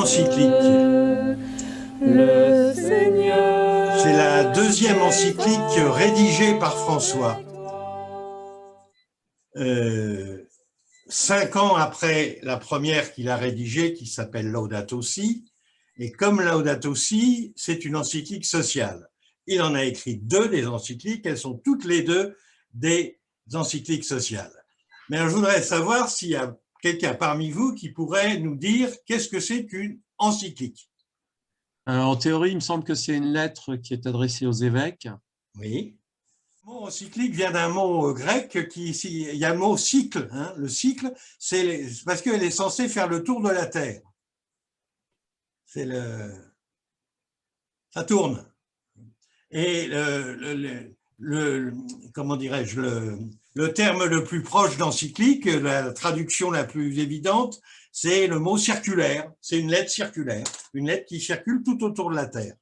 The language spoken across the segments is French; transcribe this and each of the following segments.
encyclique. Le Seigneur. C'est la deuxième encyclique rédigée par François. 5 ans après la première qu'il a rédigée, qui s'appelle Laudato Si. Et comme Laudato Si, c'est une encyclique sociale. Il en a écrit 2 des encycliques, elles sont toutes les 2 des encycliques sociales. Mais alors, je voudrais savoir s'il y a quelqu'un parmi vous qui pourrait nous dire qu'est-ce que c'est qu'une encyclique. En théorie, il me semble que c'est une lettre qui est adressée aux évêques. Oui. Le mot encyclique vient d'un mot grec qui, il y a le mot cycle. Hein. Le cycle, c'est parce qu'elle est censée faire le tour de la Terre. Ça tourne. Et comment dirais-je, le terme le plus proche d'encyclique, la traduction la plus évidente, c'est le mot circulaire. C'est une lettre circulaire, une lettre qui circule tout autour de la Terre.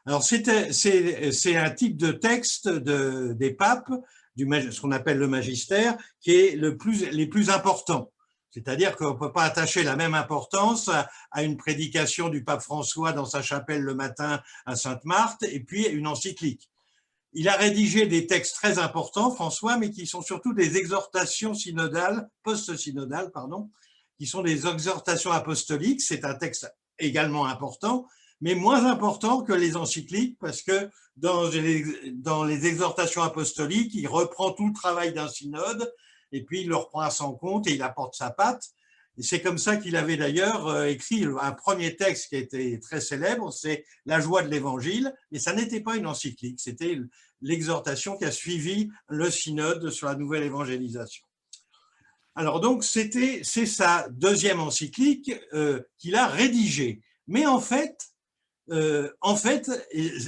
Alors, c'est un type de texte des papes, ce qu'on appelle le magistère, qui est les plus importants. C'est-à-dire qu'on ne peut pas attacher la même importance à une prédication du pape François dans sa chapelle le matin à Sainte-Marthe et puis une encyclique. Il a rédigé des textes très importants, François, mais qui sont surtout des exhortations synodales, post-synodales, pardon, qui sont des exhortations apostoliques. C'est un texte également important, mais moins important que les encycliques, parce que dans les exhortations apostoliques, il reprend tout le travail d'un synode, et puis il le reprend à son compte et il apporte sa patte. Et c'est comme ça qu'il avait d'ailleurs écrit un premier texte qui a été très célèbre, c'est La joie de l'Évangile, mais ça n'était pas une encyclique, c'était l'exhortation qui a suivi le synode sur la nouvelle évangélisation. Alors donc, c'est sa deuxième encyclique qu'il a rédigée. Mais en fait, il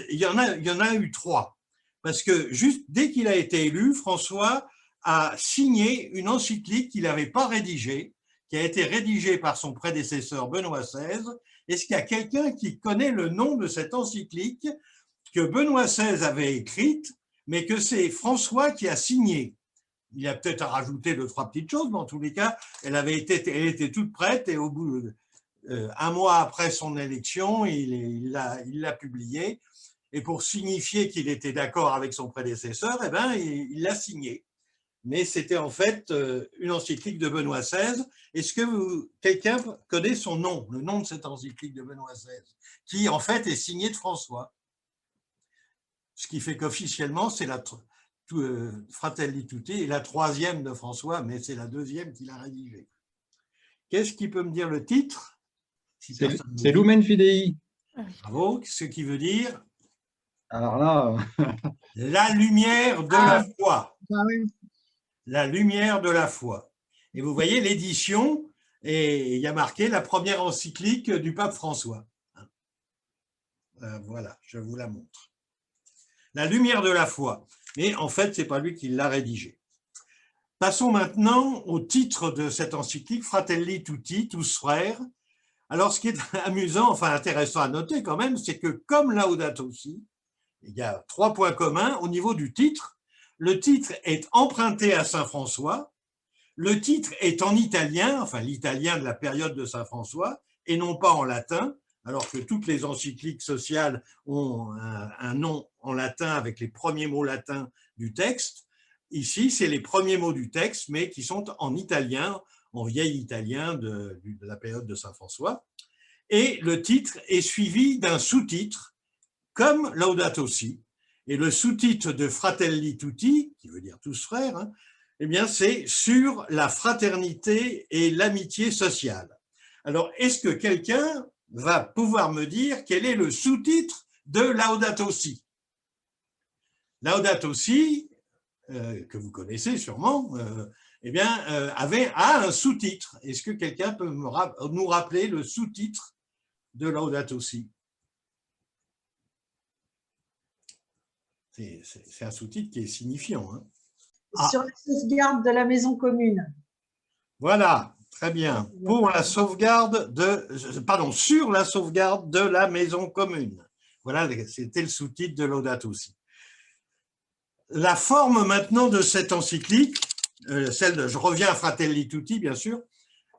y en a eu 3. Parce que juste dès qu'il a été élu, François a signé une encyclique qu'il n'avait pas rédigée, qui a été rédigée par son prédécesseur Benoît XVI. Est-ce qu'il y a quelqu'un qui connaît le nom de cette encyclique que Benoît XVI avait écrite, mais que c'est François qui a signée? Il a peut-être à rajouter 2-3 petites choses, mais en tous les cas, elle était toute prête et au bout un mois après son élection, il l'a publiée. Et pour signifier qu'il était d'accord avec son prédécesseur, eh ben, il l'a signée. Mais c'était en fait une encyclique de Benoît XVI. Est-ce que quelqu'un connaît son nom, le nom de cette encyclique de Benoît XVI, qui en fait est signée de François? Ce qui fait qu'officiellement, c'est la Fratelli Tutti est la 3e de François, mais c'est la 2e qu'il a rédigée. Qu'est-ce qui peut me dire le titre? C'est Lumen Fidei. Bravo, ce qui veut dire? Alors là… La lumière de la foi. Ah oui. La lumière de la foi. Et vous voyez l'édition, et il y a marqué la première encyclique du pape François. Voilà, je vous la montre. La lumière de la foi. Mais en fait, ce n'est pas lui qui l'a rédigée. Passons maintenant au titre de cette encyclique, Fratelli Tutti, tous frères. Alors, ce qui est amusant, enfin intéressant à noter quand même, c'est que comme Laudato Si, il y a 3 points communs au niveau du titre. Le titre est emprunté à Saint François, le titre est en italien, enfin l'italien de la période de Saint François, et non pas en latin, alors que toutes les encycliques sociales ont un nom en latin avec les premiers mots latins du texte. Ici, c'est les premiers mots du texte, mais qui sont en italien, en vieil italien de la période de Saint François. Et le titre est suivi d'un sous-titre, comme Laudato Si. Et le sous-titre de Fratelli Tutti, qui veut dire tous frères, hein, eh bien, c'est sur la fraternité et l'amitié sociale. Alors, est-ce que quelqu'un va pouvoir me dire quel est le sous-titre de Laudato Si? Laudato Si, que vous connaissez sûrement, eh bien, a un sous-titre. Est-ce que quelqu'un peut nous rappeler le sous-titre de Laudato Si? C'est un sous-titre qui est signifiant. Hein. Sur la sauvegarde de la maison commune. Voilà, très bien. Pour la sauvegarde sur la sauvegarde de la maison commune. Voilà, c'était le sous-titre de Laudato Si. La forme maintenant de cette encyclique, je reviens à Fratelli Tutti, bien sûr,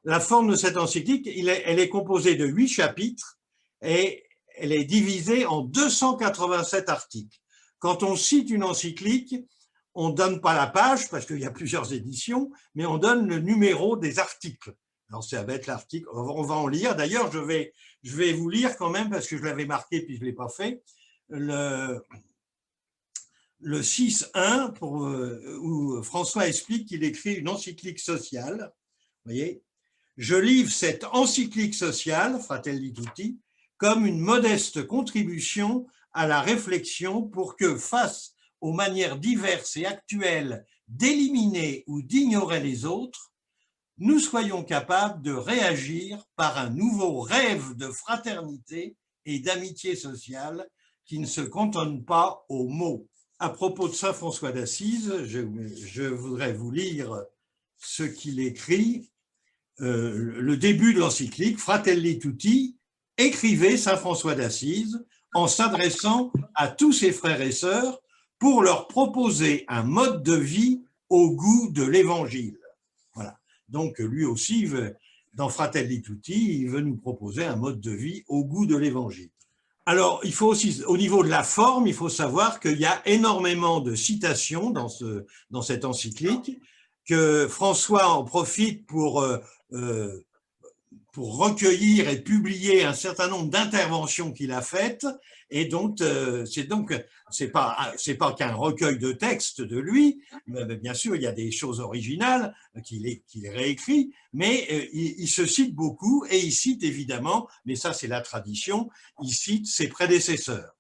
la forme de cette encyclique, elle est composée de 8 chapitres et elle est divisée en 287 articles. Quand on cite une encyclique, on ne donne pas la page parce qu'il y a plusieurs éditions, mais on donne le numéro des articles. Alors, ça va être l'article, on va en lire. D'ailleurs, je vais vous lire quand même parce que je l'avais marqué puis je ne l'ai pas fait. Le 6.1, où François explique qu'il écrit une encyclique sociale. Vous voyez, je livre cette encyclique sociale, Fratelli Tutti, comme une modeste contribution à la réflexion pour que, face aux manières diverses et actuelles d'éliminer ou d'ignorer les autres, nous soyons capables de réagir par un nouveau rêve de fraternité et d'amitié sociale qui ne se cantonne pas aux mots. À propos de saint François d'Assise, je voudrais vous lire ce qu'il écrit, le début de l'encyclique, Fratelli Tutti, écrivait saint François d'Assise en s'adressant à tous ses frères et sœurs pour leur proposer un mode de vie au goût de l'Évangile. Voilà. Donc lui aussi, dans Fratelli Tutti, il veut nous proposer un mode de vie au goût de l'Évangile. Alors, il faut aussi, au niveau de la forme, il faut savoir qu'il y a énormément de citations dans cette encyclique, que François en profite pour recueillir et publier un certain nombre d'interventions qu'il a faites, et donc c'est pas qu'un recueil de textes de lui, mais bien sûr il y a des choses originales qu'il réécrit, mais il se cite beaucoup et il cite évidemment, mais ça c'est la tradition, il cite ses prédécesseurs.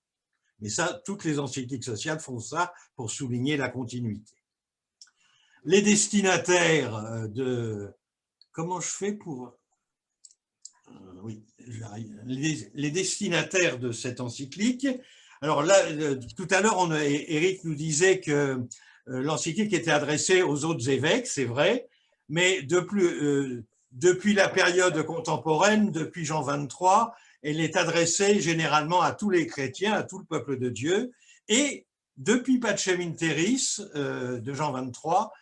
Mais ça, toutes les encycliques sociales font ça pour souligner la continuité. Les destinataires comment je fais pour... Oui, j'arrive. Les destinataires de cette encyclique. Alors là, tout à l'heure, Éric nous disait que l'encyclique était adressée aux autres évêques, c'est vrai, mais depuis la période contemporaine, depuis Jean 23, elle est adressée généralement à tous les chrétiens, à tout le peuple de Dieu. Et depuis Pacem in Terris de Jean 23,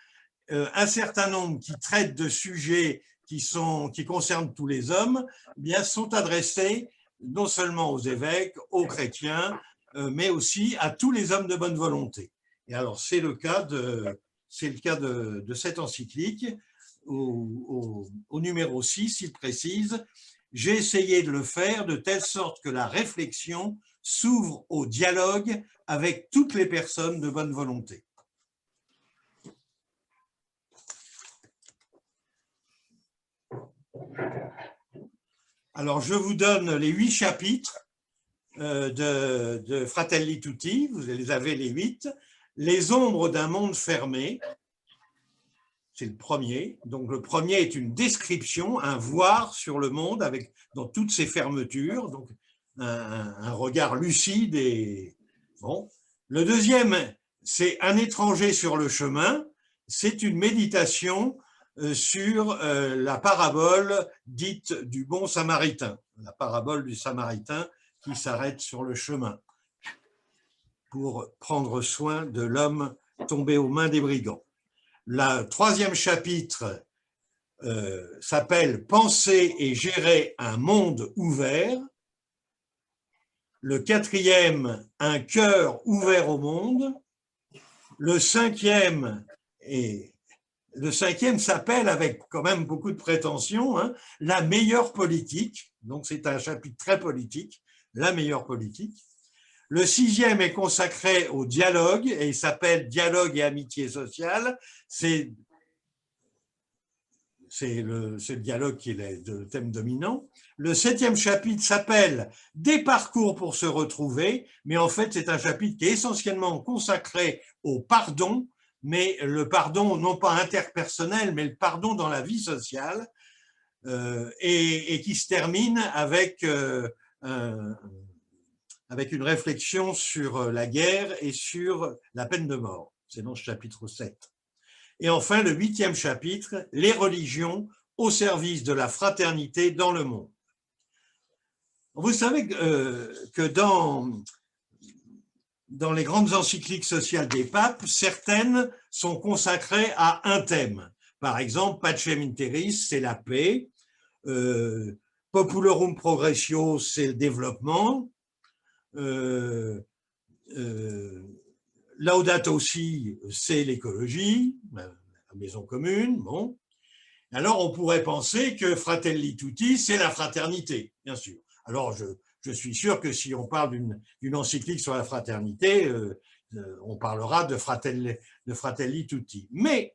un certain nombre qui traitent de sujets qui concernent tous les hommes, eh bien, sont adressés non seulement aux évêques, aux chrétiens, mais aussi à tous les hommes de bonne volonté. Et alors, c'est le cas de cette encyclique. Au numéro 6, il précise « J'ai essayé de le faire de telle sorte que la réflexion s'ouvre au dialogue avec toutes les personnes de bonne volonté. » Alors, je vous donne les 8 chapitres de Fratelli Tutti, vous les avez les 8. Les ombres d'un monde fermé, c'est le premier. Donc, le premier est une description, un voir sur le monde dans toutes ses fermetures, donc un regard lucide. Bon. Le deuxième, c'est un étranger sur le chemin, c'est une méditation sur la parabole dite du bon samaritain, la parabole du samaritain qui s'arrête sur le chemin pour prendre soin de l'homme tombé aux mains des brigands. Le troisième chapitre s'appelle « Penser et gérer un monde ouvert ». Le quatrième, « Un cœur ouvert au monde ». Le cinquième s'appelle, avec quand même beaucoup de prétention, hein, « La meilleure politique ». Donc c'est un chapitre très politique, la meilleure politique. Le sixième est consacré au dialogue et il s'appelle « Dialogue et amitié sociale ». C'est le dialogue qui est le thème dominant. Le septième chapitre s'appelle « Des parcours pour se retrouver », mais en fait c'est un chapitre qui est essentiellement consacré au pardon, mais le pardon non pas interpersonnel, mais le pardon dans la vie sociale, et qui se termine avec une réflexion sur la guerre et sur la peine de mort. C'est dans ce chapitre 7. Et enfin, le huitième chapitre, les religions au service de la fraternité dans le monde. Vous savez que dans les grandes encycliques sociales des papes, certaines sont consacrées à un thème. Par exemple, Pacem in Terris, c'est la paix. Populorum Progressio, c'est le développement. Laudato Si, c'est l'écologie, la maison commune. Bon. Alors, on pourrait penser que Fratelli Tutti, c'est la fraternité, bien sûr. Alors, je suis sûr que si on parle d'une encyclique sur la fraternité, on parlera de Fratelli Tutti. Mais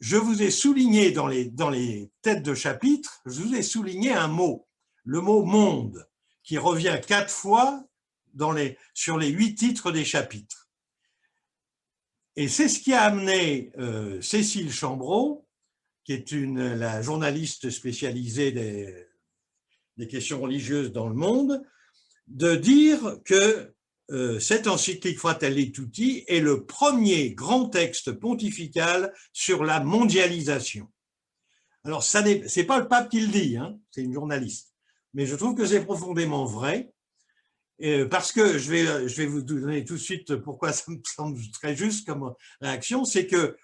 je vous ai souligné dans les têtes de chapitre, je vous ai souligné un mot, le mot monde, qui revient 4 fois sur les 8 titres des chapitres. Et c'est ce qui a amené Cécile Chambreau, qui est la journaliste spécialisée des questions religieuses dans le monde, de dire que cette encyclique Fratelli Tutti est le premier grand texte pontifical sur la mondialisation. Alors, ce n'est pas le pape qui le dit, hein, c'est une journaliste, mais je trouve que c'est profondément vrai, parce que je vais vous donner tout de suite pourquoi ça me semble très juste comme réaction, c'est que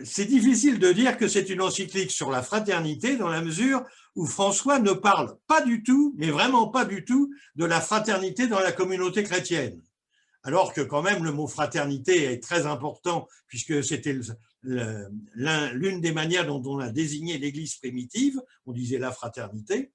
c'est difficile de dire que c'est une encyclique sur la fraternité dans la mesure où François ne parle pas du tout, mais vraiment pas du tout, de la fraternité dans la communauté chrétienne. Alors que quand même le mot fraternité est très important puisque c'était l'une des manières dont on a désigné l'Église primitive, on disait la fraternité.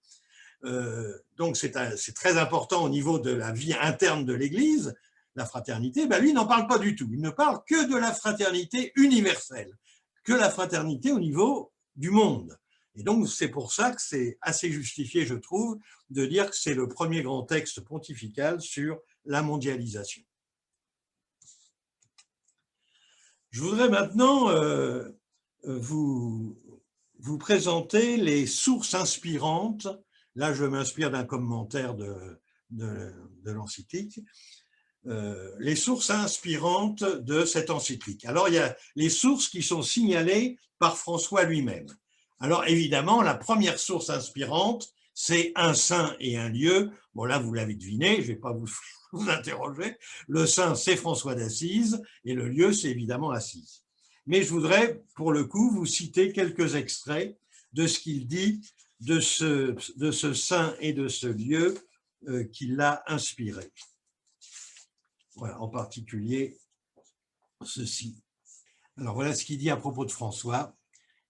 Donc c'est très important au niveau de la vie interne de l'Église. La fraternité, ben lui, il n'en parle pas du tout. Il ne parle que de la fraternité universelle, que la fraternité au niveau du monde. Et donc, c'est pour ça que c'est assez justifié, je trouve, de dire que c'est le premier grand texte pontifical sur la mondialisation. Je voudrais maintenant vous présenter les sources inspirantes. Là, je m'inspire d'un commentaire de l'encyclique. Les sources inspirantes de cette encyclique. Alors, il y a les sources qui sont signalées par François lui-même. Alors, évidemment, la première source inspirante, c'est un saint et un lieu. Bon, là, vous l'avez deviné, je ne vais pas vous interroger. Le saint, c'est François d'Assise, et le lieu, c'est évidemment Assise. Mais je voudrais, pour le coup, vous citer quelques extraits de ce qu'il dit de ce saint et de ce lieu qui l'a inspiré. Voilà, en particulier ceci. Alors voilà ce qu'il dit à propos de François.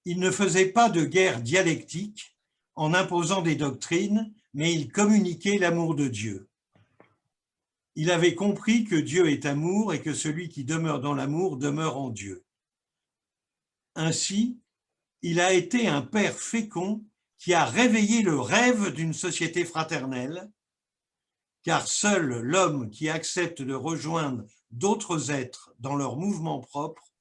Il ne faisait pas de guerre dialectique en imposant des doctrines, mais il communiquait l'amour de Dieu. Il avait compris que Dieu est amour et que celui qui demeure dans l'amour demeure en Dieu. Ainsi, il a été un père fécond qui a réveillé le rêve d'une société fraternelle, car seul l'homme qui accepte de rejoindre d'autres êtres dans leur mouvement propre,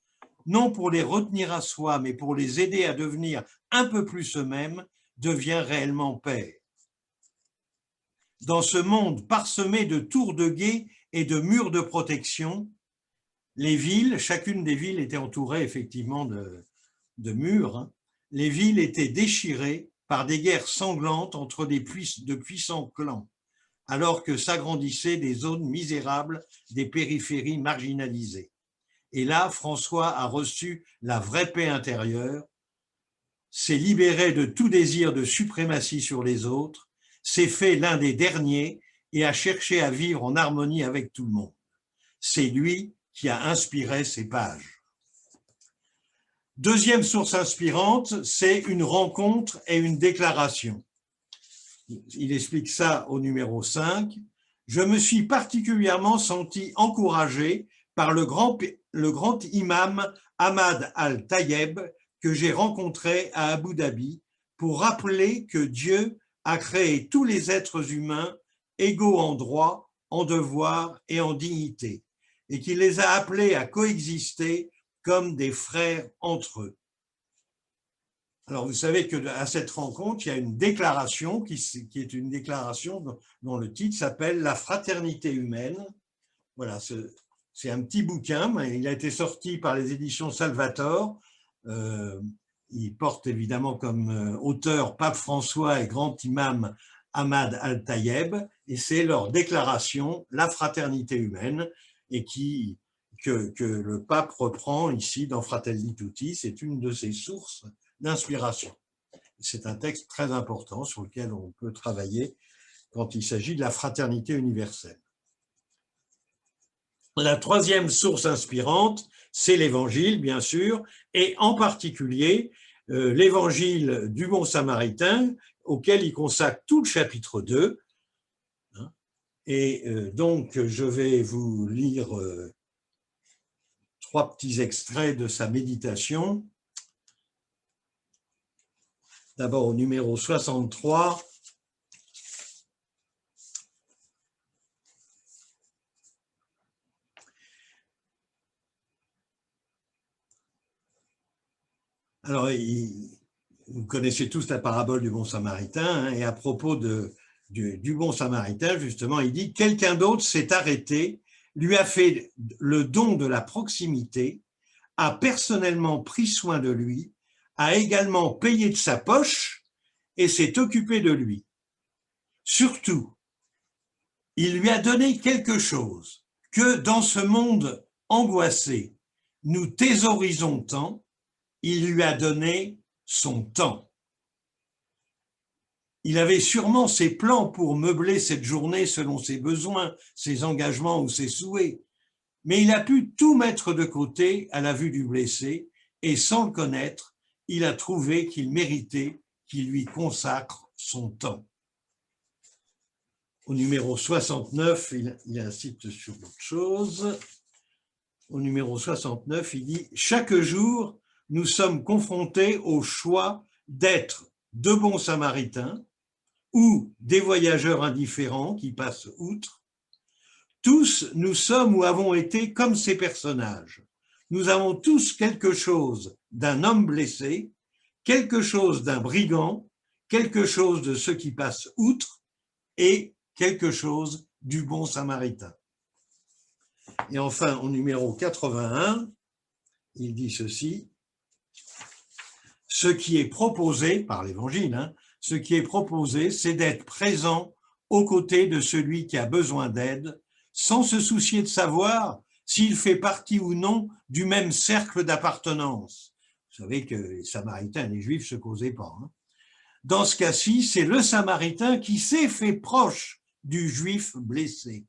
non pour les retenir à soi, mais pour les aider à devenir un peu plus eux-mêmes, devient réellement père. Dans ce monde parsemé de tours de guet et de murs de protection, les villes, chacune des villes était entourée effectivement de murs, hein. Les villes étaient déchirées par des guerres sanglantes entre de puissants clans, alors que s'agrandissaient des zones misérables des périphéries marginalisées. Et là, François a reçu la vraie paix intérieure, s'est libéré de tout désir de suprématie sur les autres, s'est fait l'un des derniers et a cherché à vivre en harmonie avec tout le monde. C'est lui qui a inspiré ces pages. Deuxième source inspirante, c'est une rencontre et une déclaration. Il explique ça au numéro 5. Je me suis particulièrement senti encouragé par le grand imam Ahmad Al-Tayeb que j'ai rencontré à Abu Dhabi pour rappeler que Dieu a créé tous les êtres humains égaux en droit, en devoir et en dignité, et qu'il les a appelés à coexister comme des frères entre eux. Alors, vous savez qu'à cette rencontre, il y a une déclaration qui est une déclaration dont le titre s'appelle « La fraternité humaine ». Voilà, c'est un petit bouquin, mais il a été sorti par les éditions Salvator. Il porte évidemment comme auteur Pape François et grand imam Ahmad Al-Tayeb, et c'est leur déclaration « La fraternité humaine » et que le pape reprend ici dans Fratelli Tutti. C'est une de ses sources d'inspiration. C'est un texte très important sur lequel on peut travailler quand il s'agit de la fraternité universelle. La troisième source inspirante, c'est l'Évangile, bien sûr, et en particulier l'Évangile du Bon Samaritain, auquel il consacre tout le chapitre 2. Et donc, je vais vous lire 3 petits extraits de sa méditation. D'abord au numéro 63. Alors, vous connaissez tous la parabole du Bon Samaritain, hein, et à propos du Bon Samaritain, justement, il dit « Quelqu'un d'autre s'est arrêté, lui a fait le don de la proximité, a personnellement pris soin de lui, a également payé de sa poche et s'est occupé de lui. Surtout, il lui a donné quelque chose que dans ce monde angoissé, nous thésaurisons tant, il lui a donné son temps. Il avait sûrement ses plans pour meubler cette journée selon ses besoins, ses engagements ou ses souhaits, mais il a pu tout mettre de côté à la vue du blessé et sans le connaître, il a trouvé qu'il méritait qu'il lui consacre son temps. » Au numéro 69, il insiste sur autre chose. Au numéro 69, il dit « Chaque jour, nous sommes confrontés au choix d'être de bons samaritains ou des voyageurs indifférents qui passent outre. Tous, nous sommes ou avons été comme ces personnages. Nous avons tous quelque chose d'un homme blessé, quelque chose d'un brigand, quelque chose de ceux qui passent outre et quelque chose du bon samaritain. » Et enfin, au numéro 81, il dit ceci. Ce qui est proposé par l'Évangile, hein, ce qui est proposé, c'est d'être présent aux côtés de celui qui a besoin d'aide, sans se soucier de savoir s'il fait partie ou non du même cercle d'appartenance. Vous savez que les Samaritains et les Juifs ne se causaient pas. Hein. Dans ce cas-ci, c'est le Samaritain qui s'est fait proche du Juif blessé.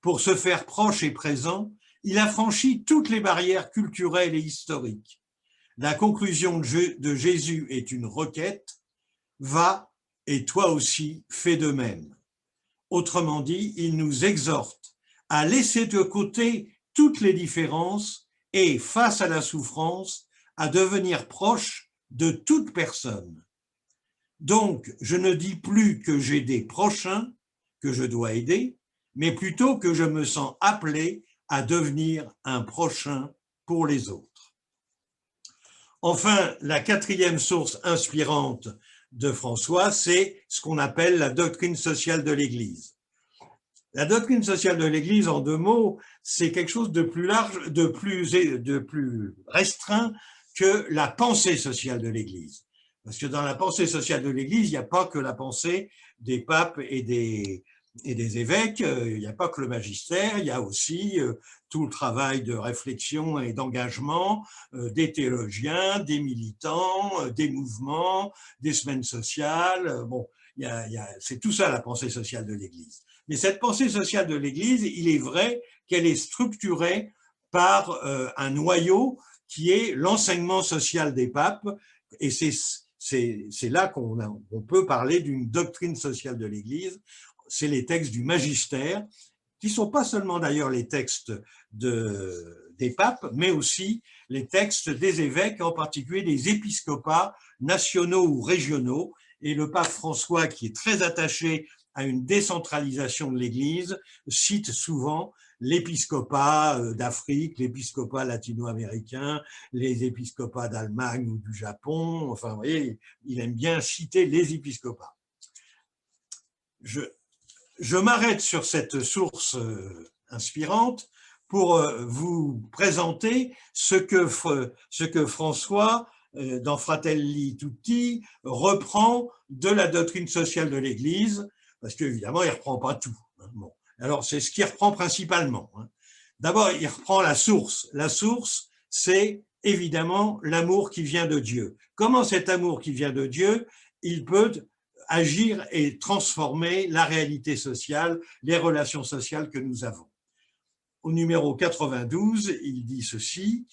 Pour se faire proche et présent, il a franchi toutes les barrières culturelles et historiques. La conclusion de Jésus est une requête, va et toi aussi fais de même. Autrement dit, il nous exhorte à laisser de côté toutes les différences et, face à la souffrance, à devenir proche de toute personne. Donc, je ne dis plus que j'ai des prochains que je dois aider, mais plutôt que je me sens appelé à devenir un prochain pour les autres. Enfin, la quatrième source inspirante de François, c'est ce qu'on appelle la doctrine sociale de l'Église. La doctrine sociale de l'Église, en 2 mots, c'est quelque chose de plus large, de plus restreint que la pensée sociale de l'Église. Parce que dans la pensée sociale de l'Église, il n'y a pas que la pensée des papes et des évêques, il n'y a pas que le magistère, il y a aussi tout le travail de réflexion et d'engagement des théologiens, des militants, des mouvements, des semaines sociales. Bon, c'est tout ça la pensée sociale de l'Église. Mais cette pensée sociale de l'Église, il est vrai qu'elle est structurée par un noyau qui est l'enseignement social des papes, et c'est là qu'on peut parler d'une doctrine sociale de l'Église. C'est les textes du magistère, qui ne sont pas seulement d'ailleurs les textes des papes, mais aussi les textes des évêques, en particulier des épiscopats nationaux ou régionaux. Et le pape François, qui est très attaché à une décentralisation de l'Église, cite souvent l'épiscopat d'Afrique, l'épiscopat latino-américain, les épiscopats d'Allemagne ou du Japon. Enfin, vous voyez, il aime bien citer les épiscopats. Je m'arrête sur cette source inspirante pour vous présenter ce que François, dans Fratelli Tutti, reprend de la doctrine sociale de l'Église, parce qu'évidemment, il ne reprend pas tout. Hein. Bon. Alors, c'est ce qu'il reprend principalement. Hein. D'abord, il reprend la source. La source, c'est évidemment l'amour qui vient de Dieu. Comment cet amour qui vient de Dieu, il peut agir et transformer la réalité sociale, les relations sociales que nous avons. Au numéro 92, il dit ceci: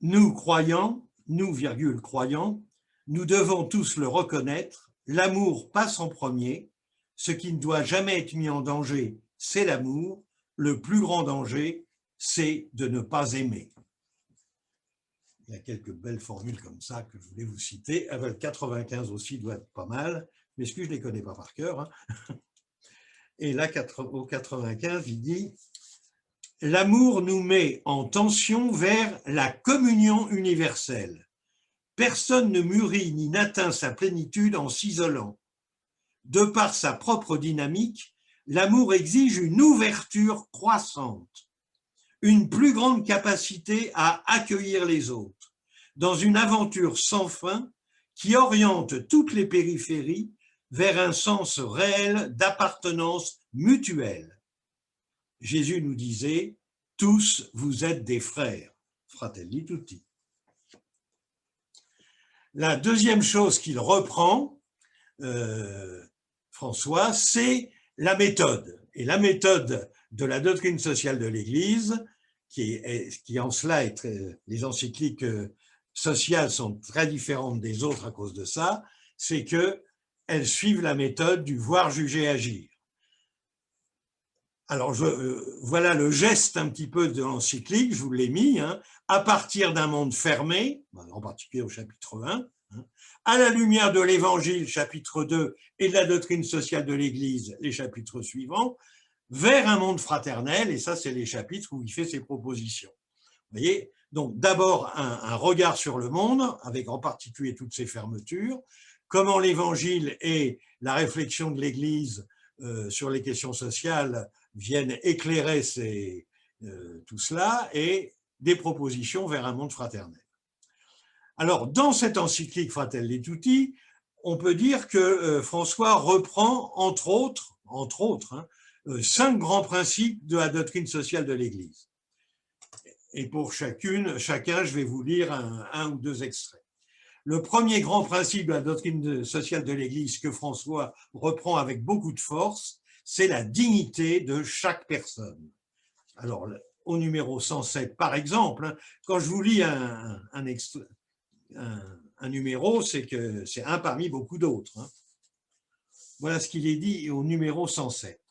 nous croyants, nous, croyants, nous devons tous le reconnaître, l'amour passe en premier, ce qui ne doit jamais être mis en danger, c'est l'amour, le plus grand danger, c'est de ne pas aimer. Il y a quelques belles formules comme ça que je voulais vous citer. Le 95 aussi doit être pas mal, mais je ne les connais pas par cœur. Hein. Et là, au 95, il dit « L'amour nous met en tension vers la communion universelle. Personne ne mûrit ni n'atteint sa plénitude en s'isolant. De par sa propre dynamique, l'amour exige une ouverture croissante, une plus grande capacité à accueillir les autres, dans une aventure sans fin qui oriente toutes les périphéries vers un sens réel d'appartenance mutuelle. Jésus nous disait « Tous vous êtes des frères, fratelli tutti ». La deuxième chose qu'il reprend, François, c'est la méthode. Et la méthode de la doctrine sociale de l'Église, qui en cela est les encycliques sociales sont très différentes des autres à cause de ça, c'est qu'elles suivent la méthode du voir, juger, agir. Alors, voilà le geste un petit peu de l'encyclique, je vous l'ai mis, hein, à partir d'un monde fermé, en particulier au chapitre 1, hein, à la lumière de l'Évangile, chapitre 2, et de la doctrine sociale de l'Église, les chapitres suivants, vers un monde fraternel, et ça, c'est les chapitres où il fait ses propositions. Vous voyez, donc d'abord un regard sur le monde, avec en particulier toutes ces fermetures, comment l'Évangile et la réflexion de l'Église sur les questions sociales viennent éclairer tout cela, et des propositions vers un monde fraternel. Alors, dans cette encyclique Fratelli Tutti, on peut dire que François reprend, entre autres, hein, 5 grands principes de la doctrine sociale de l'Église. Et pour chacun, je vais vous lire un ou deux extraits. Le premier grand principe de la doctrine sociale de l'Église que François reprend avec beaucoup de force, c'est la dignité de chaque personne. Alors, au numéro 107, par exemple, quand je vous lis un numéro, c'est que c'est un parmi beaucoup d'autres. Hein. Voilà ce qu'il est dit au numéro 107.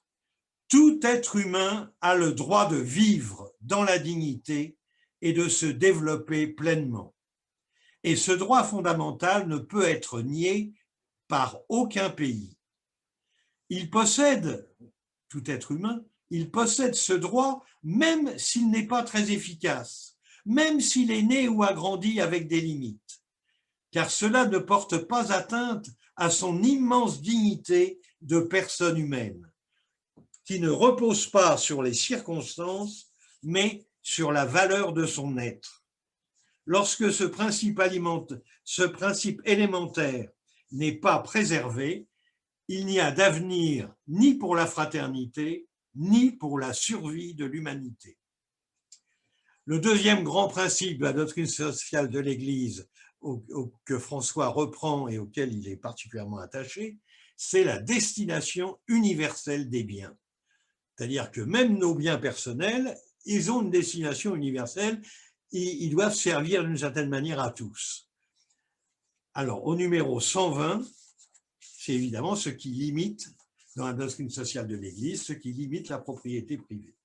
Tout être humain a le droit de vivre dans la dignité et de se développer pleinement. Et ce droit fondamental ne peut être nié par aucun pays. Il possède, tout être humain, il possède ce droit même s'il n'est pas très efficace, même s'il est né ou a grandi avec des limites, car cela ne porte pas atteinte à son immense dignité de personne humaine, qui ne repose pas sur les circonstances, mais sur la valeur de son être. Lorsque ce principe élémentaire n'est pas préservé, il n'y a d'avenir ni pour la fraternité, ni pour la survie de l'humanité. Le deuxième grand principe de la doctrine sociale de l'Église que François reprend et auquel il est particulièrement attaché, c'est la destination universelle des biens. C'est-à-dire que même nos biens personnels, ils ont une destination universelle, ils doivent servir d'une certaine manière à tous. Alors, au numéro 120, c'est évidemment ce qui limite, dans la doctrine sociale de l'Église, ce qui limite la propriété privée.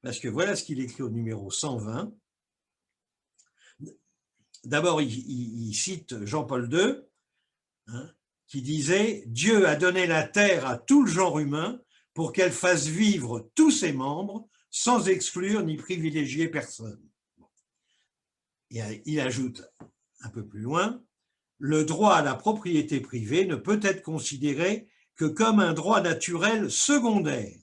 Parce que voilà ce qu'il écrit au numéro 120. D'abord, il cite Jean-Paul II, hein, qui disait « Dieu a donné la terre à tout le genre humain pour qu'elle fasse vivre tous ses membres sans exclure ni privilégier personne. » Et il ajoute un peu plus loin, « Le droit à la propriété privée ne peut être considéré que comme un droit naturel secondaire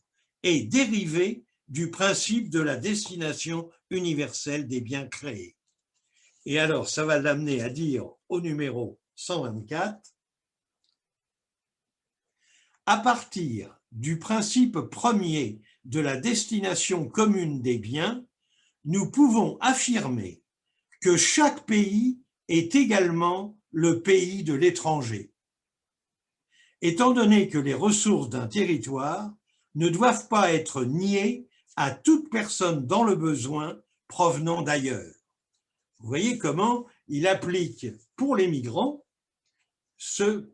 et dérivé du principe de la destination universelle des biens créés. » Et alors, ça va l'amener à dire au numéro 124, « À partir du principe premier de la destination commune des biens, nous pouvons affirmer que chaque pays est également le pays de l'étranger. Étant donné que les ressources d'un territoire ne doivent pas être niées à toute personne dans le besoin provenant d'ailleurs. Vous voyez comment il applique pour les migrants ce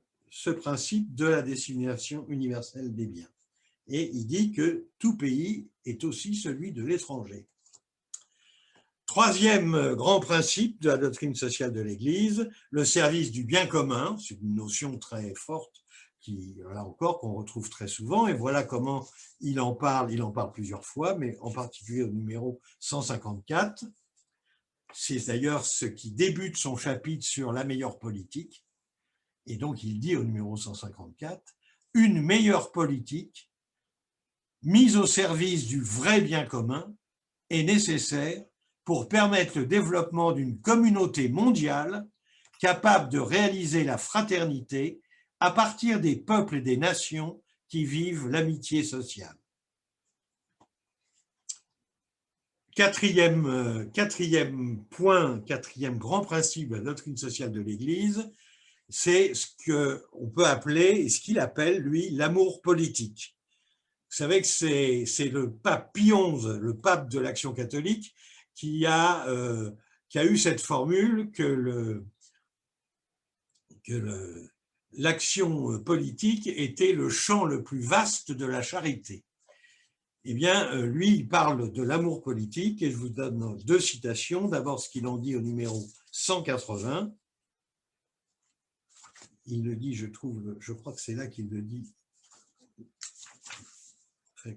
principe de la destination universelle des biens. Et il dit que tout pays est aussi celui de l'étranger. Troisième grand principe de la doctrine sociale de l'Église, le service du bien commun, c'est une notion très forte qui, là encore, qu'on retrouve très souvent, et voilà comment il en parle plusieurs fois, mais en particulier au numéro 154. C'est d'ailleurs ce qui débute son chapitre sur la meilleure politique, et donc il dit au numéro 154, une meilleure politique mise au service du vrai bien commun est nécessaire pour permettre le développement d'une communauté mondiale capable de réaliser la fraternité à partir des peuples et des nations qui vivent l'amitié sociale. Quatrième point, quatrième grand principe de la doctrine sociale de l'Église, c'est ce qu'on peut appeler, et ce qu'il appelle, lui, l'amour politique. Vous savez que c'est le pape Pie XI, le pape de l'Action catholique, qui a eu cette formule que l'action politique était le champ le plus vaste de la charité. Eh bien, lui, il parle de l'amour politique, et je vous donne deux citations. D'abord, ce qu'il en dit au numéro 180. Il le dit, je crois que c'est là qu'il le dit.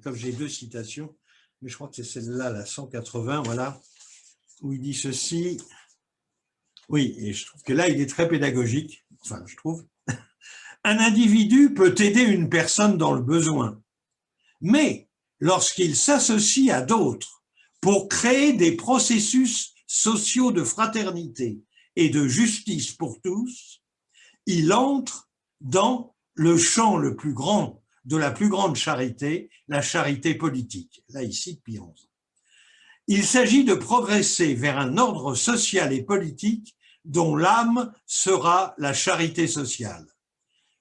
Comme j'ai deux citations, mais je crois que c'est celle-là, la 180, voilà, où il dit ceci. Oui, et je trouve que là, il est très pédagogique, enfin, je trouve. Un individu peut aider une personne dans le besoin, mais lorsqu'il s'associe à d'autres pour créer des processus sociaux de fraternité et de justice pour tous, il entre dans le champ le plus grand de la plus grande charité, la charité politique. Là, il cite Pie XI. Il s'agit de progresser vers un ordre social et politique dont l'âme sera la charité sociale.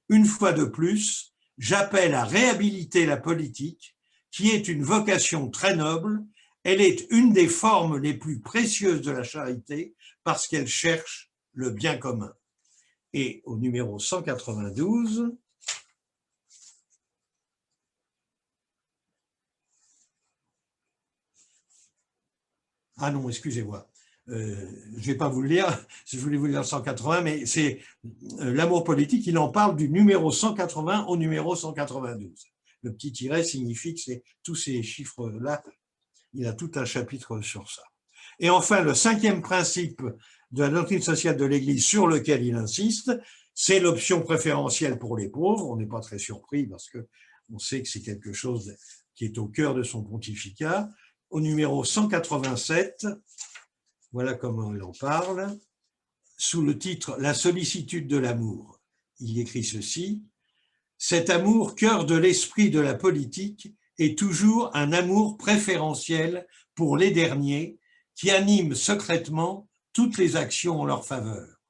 Une fois de plus, j'appelle à réhabiliter la politique, qui est une vocation très noble. Elle est une des formes les plus précieuses de la charité parce qu'elle cherche le bien commun. Et au numéro 192, ah non, excusez-moi, je ne vais pas vous le lire, je voulais vous lire le 180, mais c'est l'amour politique, il en parle du numéro 180 au numéro 192. Le petit tiret signifie que c'est tous ces chiffres-là, il a tout un chapitre sur ça. Et enfin, le cinquième principe de la doctrine sociale de l'Église sur lequel il insiste, c'est l'option préférentielle pour les pauvres. On n'est pas très surpris parce qu'on sait que c'est quelque chose qui est au cœur de son pontificat. Au numéro 187, voilà comment il en parle, sous le titre « La sollicitude de l'amour ». Il écrit ceci, « Cet amour, cœur de l'esprit de la politique, est toujours un amour préférentiel pour les derniers qui anime secrètement toutes les actions en leur faveur.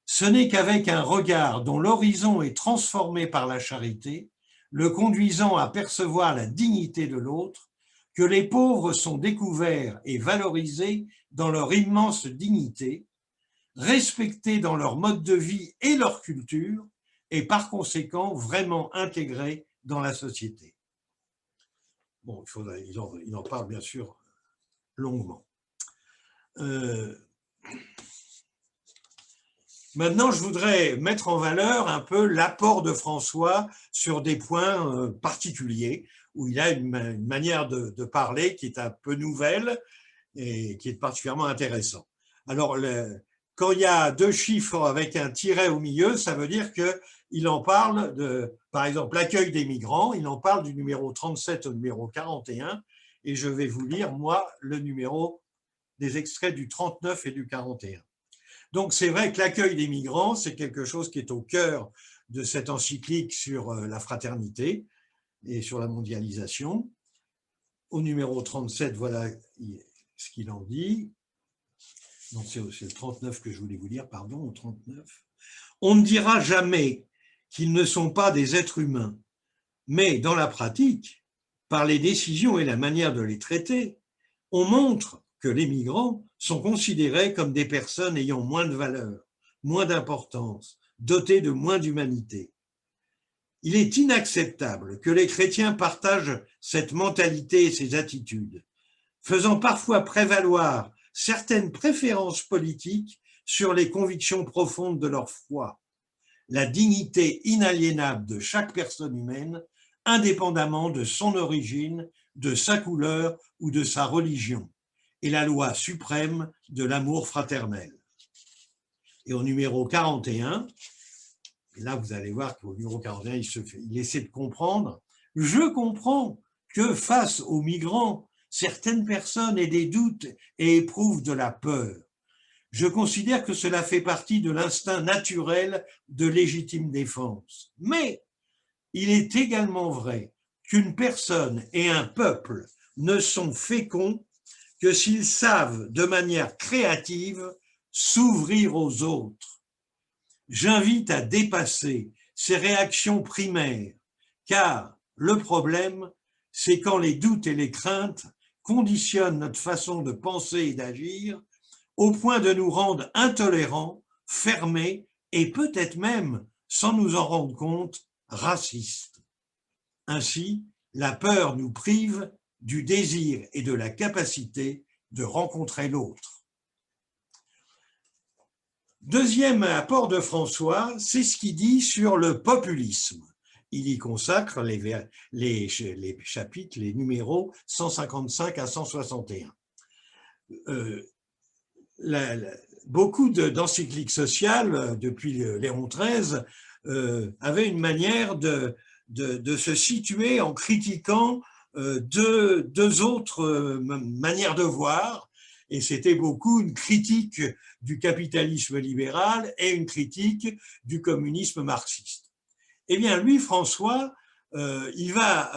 Ce n'est qu'avec un regard dont l'horizon est transformé par la charité, le conduisant à percevoir la dignité de l'autre, que les pauvres sont découverts et valorisés dans leur immense dignité, respectés dans leur mode de vie et leur culture, et par conséquent vraiment intégrés dans la société. » Bon, il en parle bien sûr longuement. Maintenant, je voudrais mettre en valeur un peu l'apport de François sur des points particuliers, où il a une manière de parler qui est un peu nouvelle et qui est particulièrement intéressant. Alors, quand il y a deux chiffres avec un tiret au milieu, ça veut dire qu'il en parle de, par exemple, l'accueil des migrants, il en parle du numéro 37 au numéro 41, et je vais vous lire, moi, le numéro des extraits du 39 et du 41. Donc, c'est vrai que l'accueil des migrants, c'est quelque chose qui est au cœur de cette encyclique sur la fraternité. et sur la mondialisation. Au numéro 37, voilà ce qu'il en dit. Non, c'est le 39 que je voulais vous lire, pardon, au 39. On ne dira jamais qu'ils ne sont pas des êtres humains, mais dans la pratique, par les décisions et la manière de les traiter, on montre que les migrants sont considérés comme des personnes ayant moins de valeur, moins d'importance, dotées de moins d'humanité. Il est inacceptable que les chrétiens partagent cette mentalité et ces attitudes, faisant parfois prévaloir certaines préférences politiques sur les convictions profondes de leur foi. La dignité inaliénable de chaque personne humaine, indépendamment de son origine, de sa couleur ou de sa religion, est la loi suprême de l'amour fraternel. Et au numéro 41, et là vous allez voir qu'au numéro 41, il essaie de comprendre. Je comprends que face aux migrants, certaines personnes aient des doutes et éprouvent de la peur. Je considère que cela fait partie de l'instinct naturel de légitime défense. Mais il est également vrai qu'une personne et un peuple ne sont féconds que s'ils savent de manière créative s'ouvrir aux autres. J'invite à dépasser ces réactions primaires, car le problème, c'est quand les doutes et les craintes conditionnent notre façon de penser et d'agir au point de nous rendre intolérants, fermés et peut-être même, sans nous en rendre compte, racistes. Ainsi, la peur nous prive du désir et de la capacité de rencontrer l'autre. Deuxième apport de François, c'est ce qu'il dit sur le populisme. Il y consacre les chapitres, les numéros 155 à 161. Beaucoup d'encycliques sociales, depuis Léon XIII, avaient une manière de se situer en critiquant deux autres manières de voir, et c'était beaucoup une critique du capitalisme libéral et une critique du communisme marxiste. Eh bien, lui, François, il va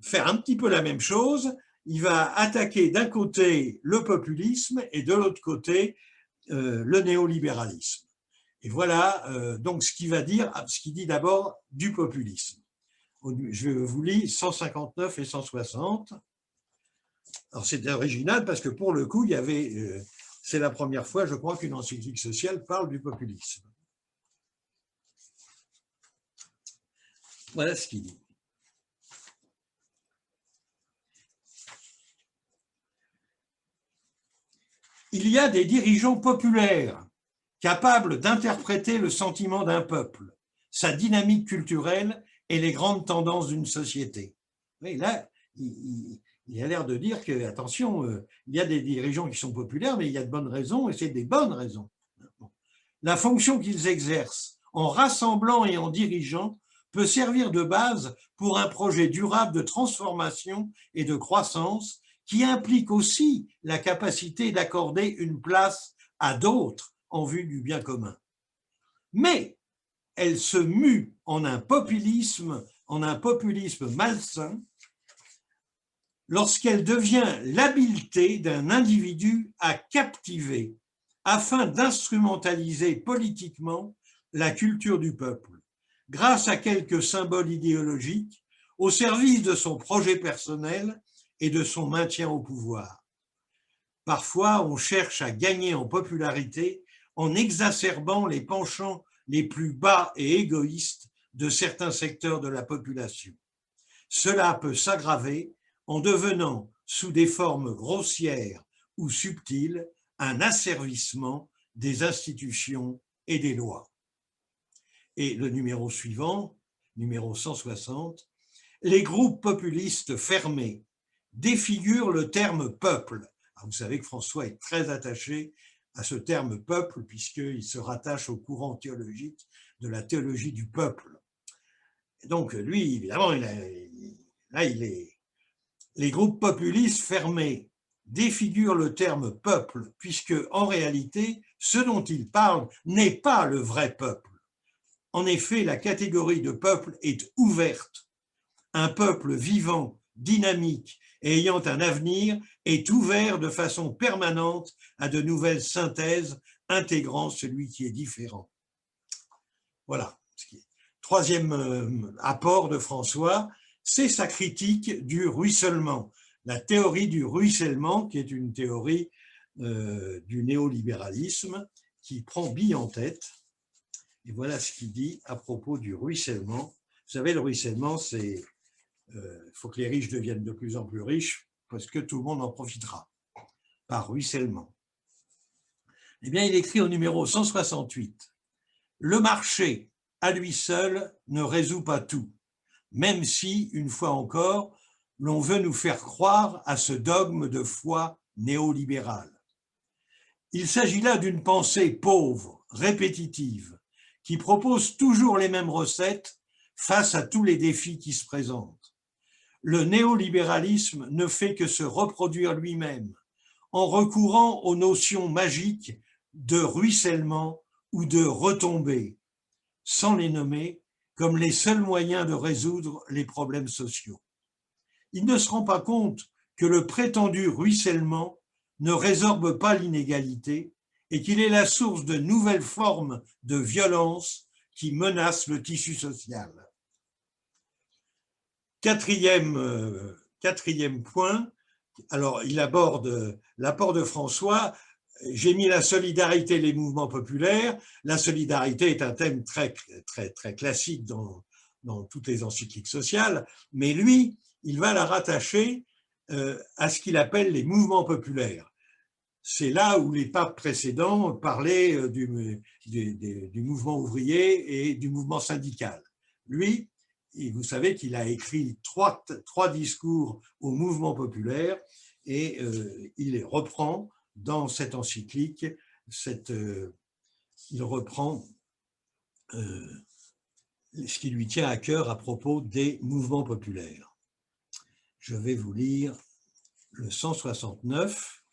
faire un petit peu la même chose. Il va attaquer d'un côté le populisme et de l'autre côté le néolibéralisme. Et voilà donc ce qu'il va dire, ce qu'il dit d'abord du populisme. Je vous lis 159 et 160. Alors c'est original parce que pour le coup, il y avait, c'est la première fois, je crois, qu'une encyclique sociale parle du populisme. Voilà ce qu'il dit. Il y a des dirigeants populaires capables d'interpréter le sentiment d'un peuple, sa dynamique culturelle et les grandes tendances d'une société. Et là, il a l'air de dire que, attention, il y a des dirigeants qui sont populaires, mais il y a de bonnes raisons, et c'est des bonnes raisons. La fonction qu'ils exercent en rassemblant et en dirigeant peut servir de base pour un projet durable de transformation et de croissance qui implique aussi la capacité d'accorder une place à d'autres en vue du bien commun. Mais elle se mue en un populisme malsain lorsqu'elle devient l'habileté d'un individu à captiver afin d'instrumentaliser politiquement la culture du peuple, grâce à quelques symboles idéologiques au service de son projet personnel et de son maintien au pouvoir. Parfois, on cherche à gagner en popularité en exacerbant les penchants les plus bas et égoïstes de certains secteurs de la population. Cela peut s'aggraver en devenant, sous des formes grossières ou subtiles, un asservissement des institutions et des lois. Et le numéro suivant, numéro 160, les groupes populistes fermés défigurent le terme « peuple ». Alors, vous savez que François est très attaché à ce terme « peuple » puisqu'il se rattache au courant théologique de la théologie du peuple. Et donc, lui, évidemment, les groupes populistes fermés défigurent le terme « peuple » puisque, en réalité, ce dont il parle n'est pas le vrai peuple. En effet, la catégorie de peuple est ouverte. un peuple vivant, dynamique et ayant un avenir est ouvert de façon permanente à de nouvelles synthèses intégrant celui qui est différent. Voilà. Troisième apport de François, c'est sa critique du ruissellement, la théorie du ruissellement, qui est une théorie du néolibéralisme qui prend bille en tête. Et voilà ce qu'il dit à propos du ruissellement. Vous savez, le ruissellement, c'est faut que les riches deviennent de plus en plus riches parce que tout le monde en profitera par ruissellement. Eh bien, il écrit au numéro 168, « Le marché, à lui seul, ne résout pas tout, même si, une fois encore, l'on veut nous faire croire à ce dogme de foi néolibérale. Il s'agit là d'une pensée pauvre, répétitive, qui propose toujours les mêmes recettes face à tous les défis qui se présentent. Le néolibéralisme ne fait que se reproduire lui-même en recourant aux notions magiques de ruissellement ou de retombée, sans les nommer, comme les seuls moyens de résoudre les problèmes sociaux. Il ne se rend pas compte que le prétendu ruissellement ne résorbe pas l'inégalité et qu'il est la source de nouvelles formes de violence qui menacent le tissu social. Quatrième point, alors il aborde l'apport de François. J'ai mis la solidarité et les mouvements populaires. La solidarité est un thème très classique dans toutes les encycliques sociales, mais lui, il va la rattacher à ce qu'il appelle les mouvements populaires. C'est là où les papes précédents parlaient du mouvement ouvrier et du mouvement syndical. Lui, vous savez qu'il a écrit trois discours au mouvement populaire et il les reprend dans cette encyclique, il reprend ce qui lui tient à cœur à propos des mouvements populaires. Je vais vous lire le 169.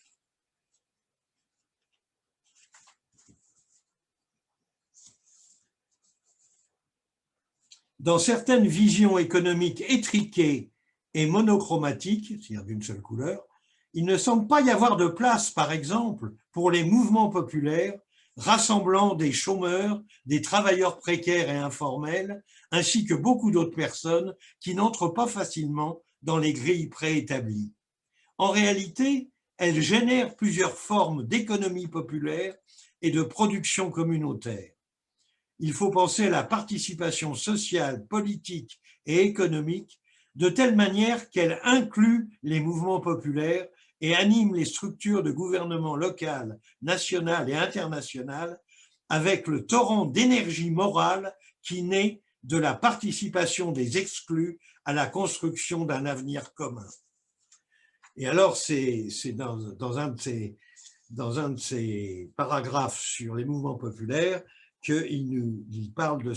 Dans certaines visions économiques étriquées et monochromatiques, c'est-à-dire d'une seule couleur, il ne semble pas y avoir de place, par exemple, pour les mouvements populaires rassemblant des chômeurs, des travailleurs précaires et informels, ainsi que beaucoup d'autres personnes qui n'entrent pas facilement dans les grilles préétablies. En réalité, elles génèrent plusieurs formes d'économie populaire et de production communautaire. Il faut penser à la participation sociale, politique et économique de telle manière qu'elle inclut les mouvements populaires et anime les structures de gouvernement local, national et international avec le torrent d'énergie morale qui naît de la participation des exclus à la construction d'un avenir commun. Et alors, c'est dans un de ces paragraphes sur les mouvements populaires qu'il parle de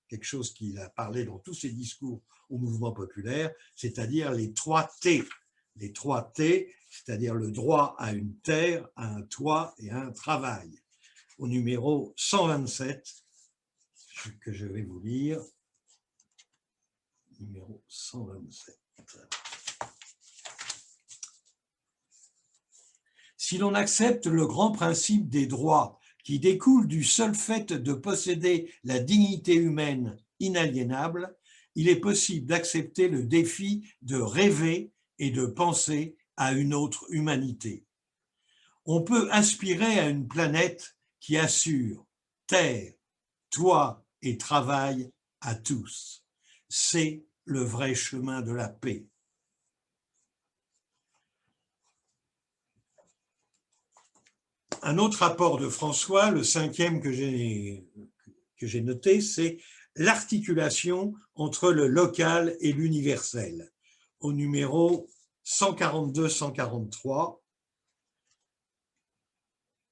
quelque chose qu'il a parlé dans tous ses discours au mouvement populaire, c'est-à-dire les 3 T. Les 3 T, c'est-à-dire le droit à une terre, à un toit et à un travail. Au numéro 127, que je vais vous lire, numéro 127. Si l'on accepte le grand principe des droits qui découle du seul fait de posséder la dignité humaine inaliénable, il est possible d'accepter le défi de rêver et de penser à une autre humanité. On peut aspirer à une planète qui assure terre, toit et travail à tous. C'est le vrai chemin de la paix. Un autre apport de François, le 5e que j'ai noté, c'est l'articulation entre le local et l'universel. Au numéro 142-143.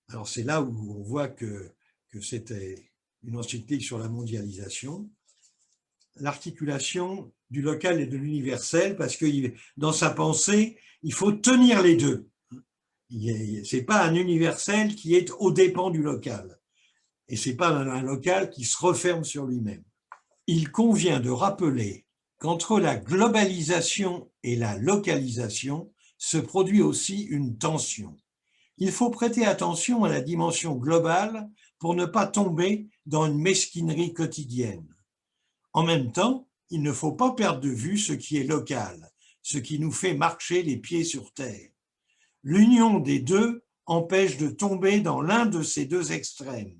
Alors c'est là où on voit que c'était une encyclique sur la mondialisation. L'articulation du local et de l'universel, parce que dans sa pensée, il faut tenir les deux. Ce n'est pas un universel qui est aux dépens du local. Et ce n'est pas un local qui se referme sur lui-même. Il convient de rappeler qu'entre la globalisation et la localisation se produit aussi une tension. Il faut prêter attention à la dimension globale pour ne pas tomber dans une mesquinerie quotidienne. En même temps, il ne faut pas perdre de vue ce qui est local, ce qui nous fait marcher les pieds sur terre. L'union des deux empêche de tomber dans l'un de ces deux extrêmes.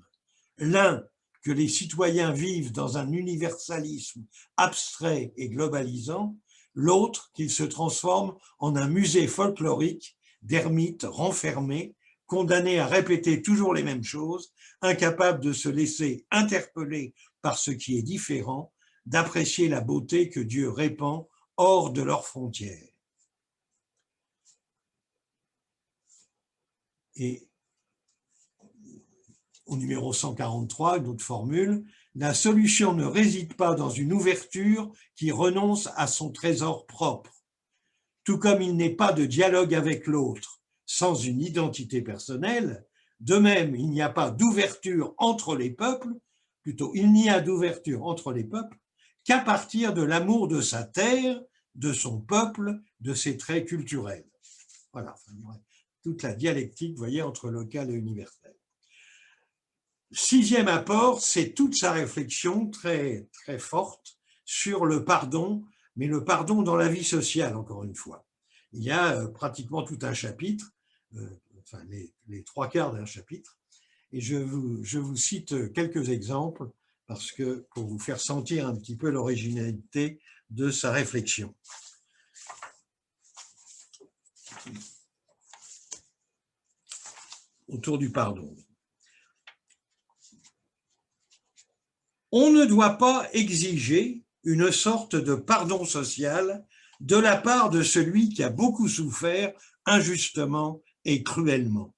L'un, que les citoyens vivent dans un universalisme abstrait et globalisant, l'autre, qu'ils se transforment en un musée folklorique d'ermites renfermés, condamnés à répéter toujours les mêmes choses, incapables de se laisser interpeller par ce qui est différent, d'apprécier la beauté que Dieu répand hors de leurs frontières. Et au numéro 143, une autre formule, la solution ne réside pas dans une ouverture qui renonce à son trésor propre. Tout comme il n'est pas de dialogue avec l'autre sans une identité personnelle, de même il n'y a pas d'ouverture entre les peuples, plutôt il n'y a d'ouverture entre les peuples qu'à partir de l'amour de sa terre, de son peuple, de ses traits culturels. Voilà, toute la dialectique, vous voyez, entre local et universel. Sixième apport, c'est toute sa réflexion très, très forte sur le pardon, mais le pardon dans la vie sociale, encore une fois. Il y a pratiquement tout un chapitre, enfin les trois quarts d'un chapitre, et je vous cite quelques exemples parce que pour vous faire sentir un petit peu l'originalité de sa réflexion. Autour du pardon. On ne doit pas exiger une sorte de pardon social de la part de celui qui a beaucoup souffert injustement et cruellement.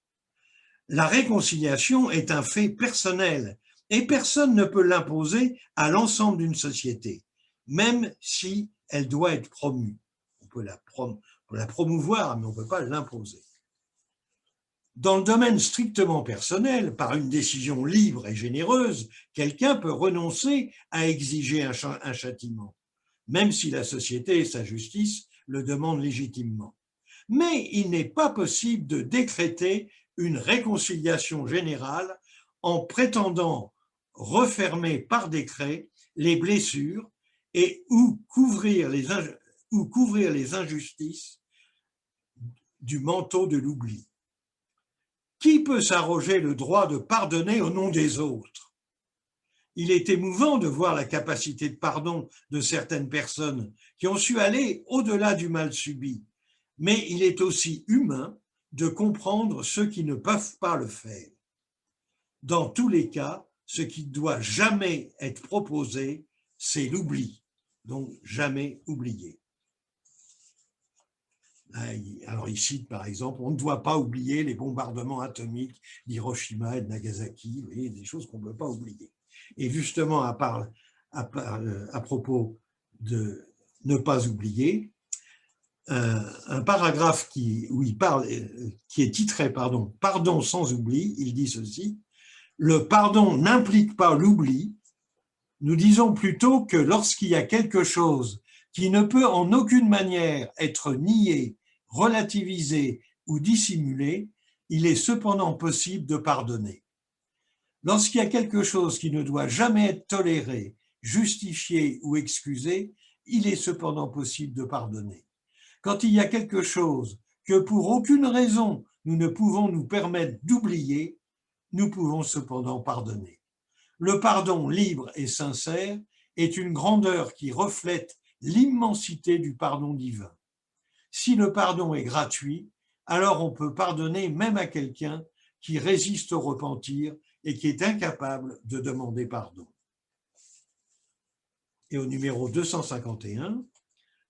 La réconciliation est un fait personnel et personne ne peut l'imposer à l'ensemble d'une société, même si elle doit être promue. On peut la promouvoir, mais on ne peut pas l'imposer. Dans le domaine strictement personnel, par une décision libre et généreuse, quelqu'un peut renoncer à exiger un châtiment, même si la société et sa justice le demandent légitimement. Mais il n'est pas possible de décréter une réconciliation générale en prétendant refermer par décret les blessures et ou couvrir les injustices du manteau de l'oubli. Qui peut s'arroger le droit de pardonner au nom des autres? Il est émouvant de voir la capacité de pardon de certaines personnes qui ont su aller au-delà du mal subi, mais il est aussi humain de comprendre ceux qui ne peuvent pas le faire. Dans tous les cas, ce qui ne doit jamais être proposé, c'est l'oubli, donc jamais oublier. Alors il cite par exemple, on ne doit pas oublier les bombardements atomiques d'Hiroshima et de Nagasaki, vous voyez, des choses qu'on ne peut pas oublier. Et justement, à propos de ne pas oublier, un paragraphe qui est titré Pardon sans oubli, il dit ceci: le pardon n'implique pas l'oubli, nous disons plutôt que lorsqu'il y a quelque chose qui ne peut en aucune manière être nié, relativisé ou dissimulé, il est cependant possible de pardonner. Lorsqu'il y a quelque chose qui ne doit jamais être toléré, justifié ou excusé, il est cependant possible de pardonner. Quand il y a quelque chose que pour aucune raison nous ne pouvons nous permettre d'oublier, nous pouvons cependant pardonner. Le pardon libre et sincère est une grandeur qui reflète l'immensité du pardon divin. Si le pardon est gratuit, alors on peut pardonner même à quelqu'un qui résiste au repentir et qui est incapable de demander pardon. Et au numéro 251,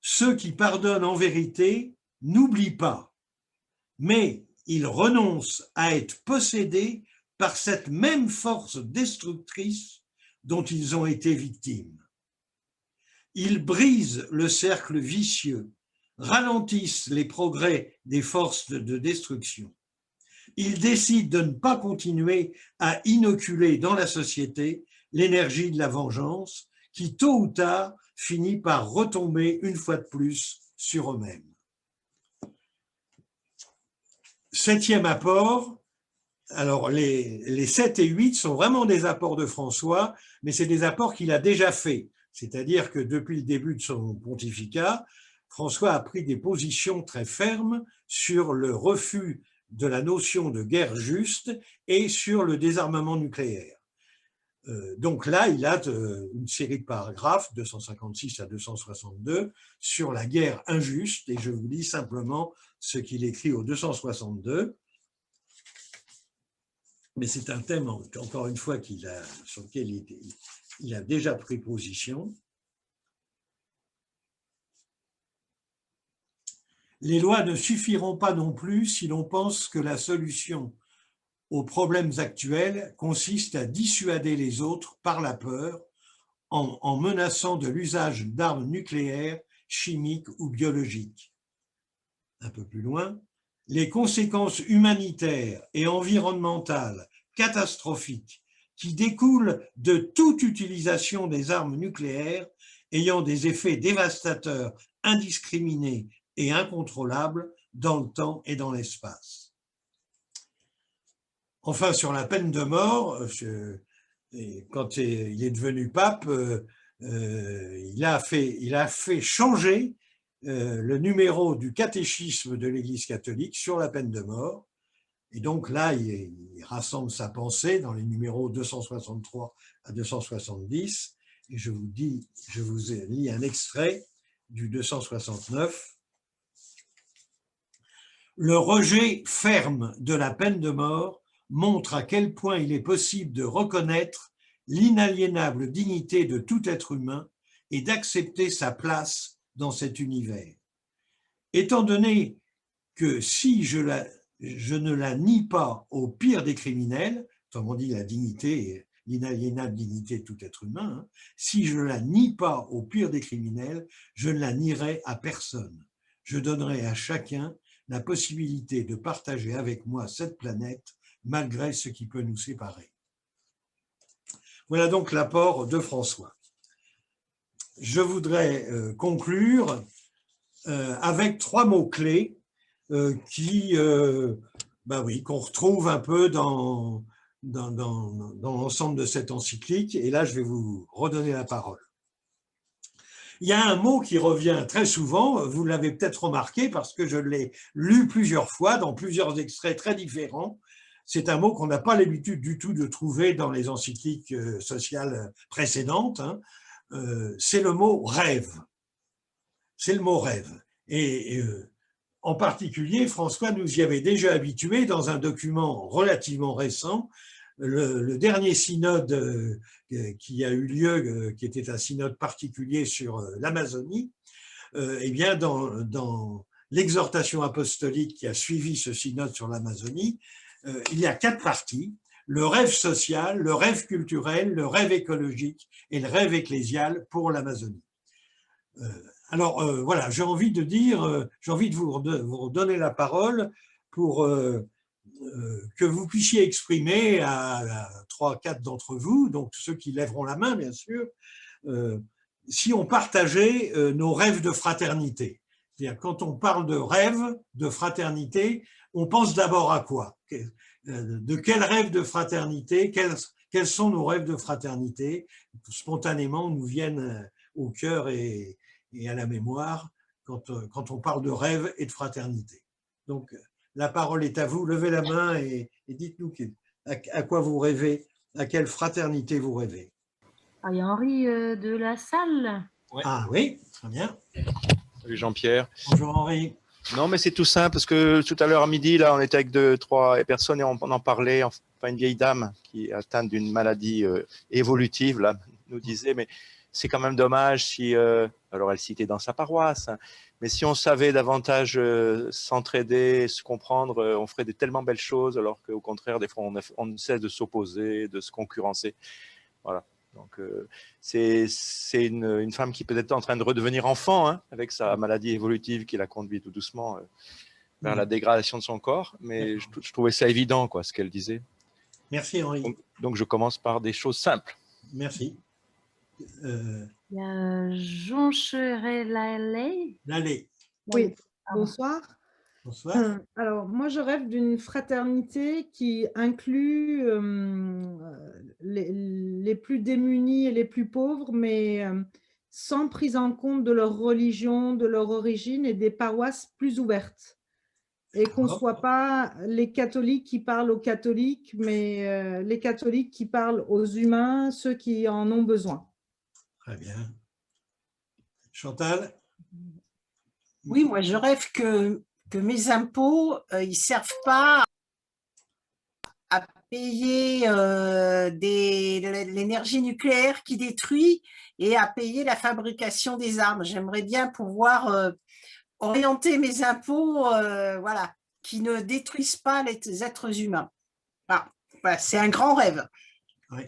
ceux qui pardonnent en vérité n'oublient pas, mais ils renoncent à être possédés par cette même force destructrice dont ils ont été victimes. Ils brisent le cercle vicieux, ralentissent les progrès des forces de destruction. Ils décident de ne pas continuer à inoculer dans la société l'énergie de la vengeance qui, tôt ou tard, finit par retomber une fois de plus sur eux-mêmes. Septième apport, alors les 7 et 8 sont vraiment des apports de François, mais c'est des apports qu'il a déjà faits. C'est-à-dire que depuis le début de son pontificat, François a pris des positions très fermes sur le refus de la notion de guerre juste et sur le désarmement nucléaire. Donc là, il a une série de paragraphes, 256 à 262, sur la guerre injuste, et je vous lis simplement ce qu'il écrit au 262. Mais c'est un thème, encore une fois, sur lequel il a déjà pris position. Les lois ne suffiront pas non plus si l'on pense que la solution aux problèmes actuels consiste à dissuader les autres par la peur en menaçant de l'usage d'armes nucléaires, chimiques ou biologiques. Un peu plus loin, les conséquences humanitaires et environnementales catastrophiques qui découlent de toute utilisation des armes nucléaires ayant des effets dévastateurs, indiscriminés et incontrôlables dans le temps et dans l'espace. Enfin, sur la peine de mort, quand il est devenu pape, il a fait changer le numéro du catéchisme de l'Église catholique sur la peine de mort. Et donc là, il rassemble sa pensée dans les numéros 263 à 270. Et je vous lis un extrait du 269. Le rejet ferme de la peine de mort montre à quel point il est possible de reconnaître l'inaliénable dignité de tout être humain et d'accepter sa place dans cet univers. Étant donné que si je ne la nie pas au pire des criminels, autrement dit la dignité, l'inaliénable dignité de tout être humain, si je ne la nie pas au pire des criminels, je ne la nierai à personne. Je donnerai à chacun la possibilité de partager avec moi cette planète malgré ce qui peut nous séparer. Voilà donc l'apport de François. Je voudrais conclure avec 3 mots-clés qu'on retrouve un peu dans l'ensemble de cette encyclique. Et là, je vais vous redonner la parole. Il y a un mot qui revient très souvent, vous l'avez peut-être remarqué parce que je l'ai lu plusieurs fois dans plusieurs extraits très différents. C'est un mot qu'on n'a pas l'habitude du tout de trouver dans les encycliques sociales précédentes. C'est le mot rêve. C'est le mot rêve. Et en particulier, François nous y avait déjà habitués dans un document relativement récent, le dernier synode qui a eu lieu, qui était un synode particulier sur l'Amazonie. Eh bien, dans l'exhortation apostolique qui a suivi ce synode sur l'Amazonie, il y a 4 parties: le rêve social, le rêve culturel, le rêve écologique et le rêve ecclésial pour l'Amazonie. Alors voilà, j'ai envie de vous redonner la parole pour que vous puissiez exprimer à 3-4 d'entre vous, donc ceux qui lèveront la main bien sûr, si on partageait nos rêves de fraternité. C'est-à-dire quand on parle de rêve de fraternité, on pense d'abord à quoi? De quel rêve de fraternité? Quels sont nos rêves de fraternité? Spontanément nous viennent au cœur et à la mémoire quand on parle de rêve et de fraternité. Donc, la parole est à vous. Levez la main et dites-nous à quoi vous rêvez, à quelle fraternité vous rêvez. Ah, il y a Henri de la Salle. Ouais. Ah oui, très bien. Salut Jean-Pierre. Bonjour Henri. Non, mais c'est tout simple parce que tout à l'heure à midi, là, on était avec 2-3 personnes et on en parlait. Enfin, une vieille dame qui est atteinte d'une maladie évolutive, là, nous disait, mais c'est quand même dommage si, alors elle citait dans sa paroisse, hein, mais si on savait davantage s'entraider, se comprendre, on ferait de tellement belles choses, alors qu'au contraire, des fois, on ne cesse de s'opposer, de se concurrencer. Voilà. Donc, c'est une femme qui peut être en train de redevenir enfant, hein, avec sa maladie évolutive qui l'a conduit tout doucement vers la dégradation de son corps. Mais je trouvais ça évident, quoi, ce qu'elle disait. Merci Henri. Donc, je commence par des choses simples. Merci. Il y a Joncherelale. L'allée. Oui, Pardon. bonsoir. Bonsoir. Alors, moi, je rêve d'une fraternité qui inclut les plus démunis et les plus pauvres, mais sans prise en compte de leur religion, de leur origine et des paroisses plus ouvertes. Et qu'on ne soit pas les catholiques qui parlent aux catholiques, mais les catholiques qui parlent aux humains, ceux qui en ont besoin. Très bien. Chantal? Oui, moi je rêve que mes impôts, ils servent pas à payer l'énergie nucléaire qui détruit et à payer la fabrication des armes. J'aimerais bien pouvoir orienter mes impôts, voilà, qui ne détruisent pas les êtres humains. Ah, voilà, c'est un grand rêve. Oui.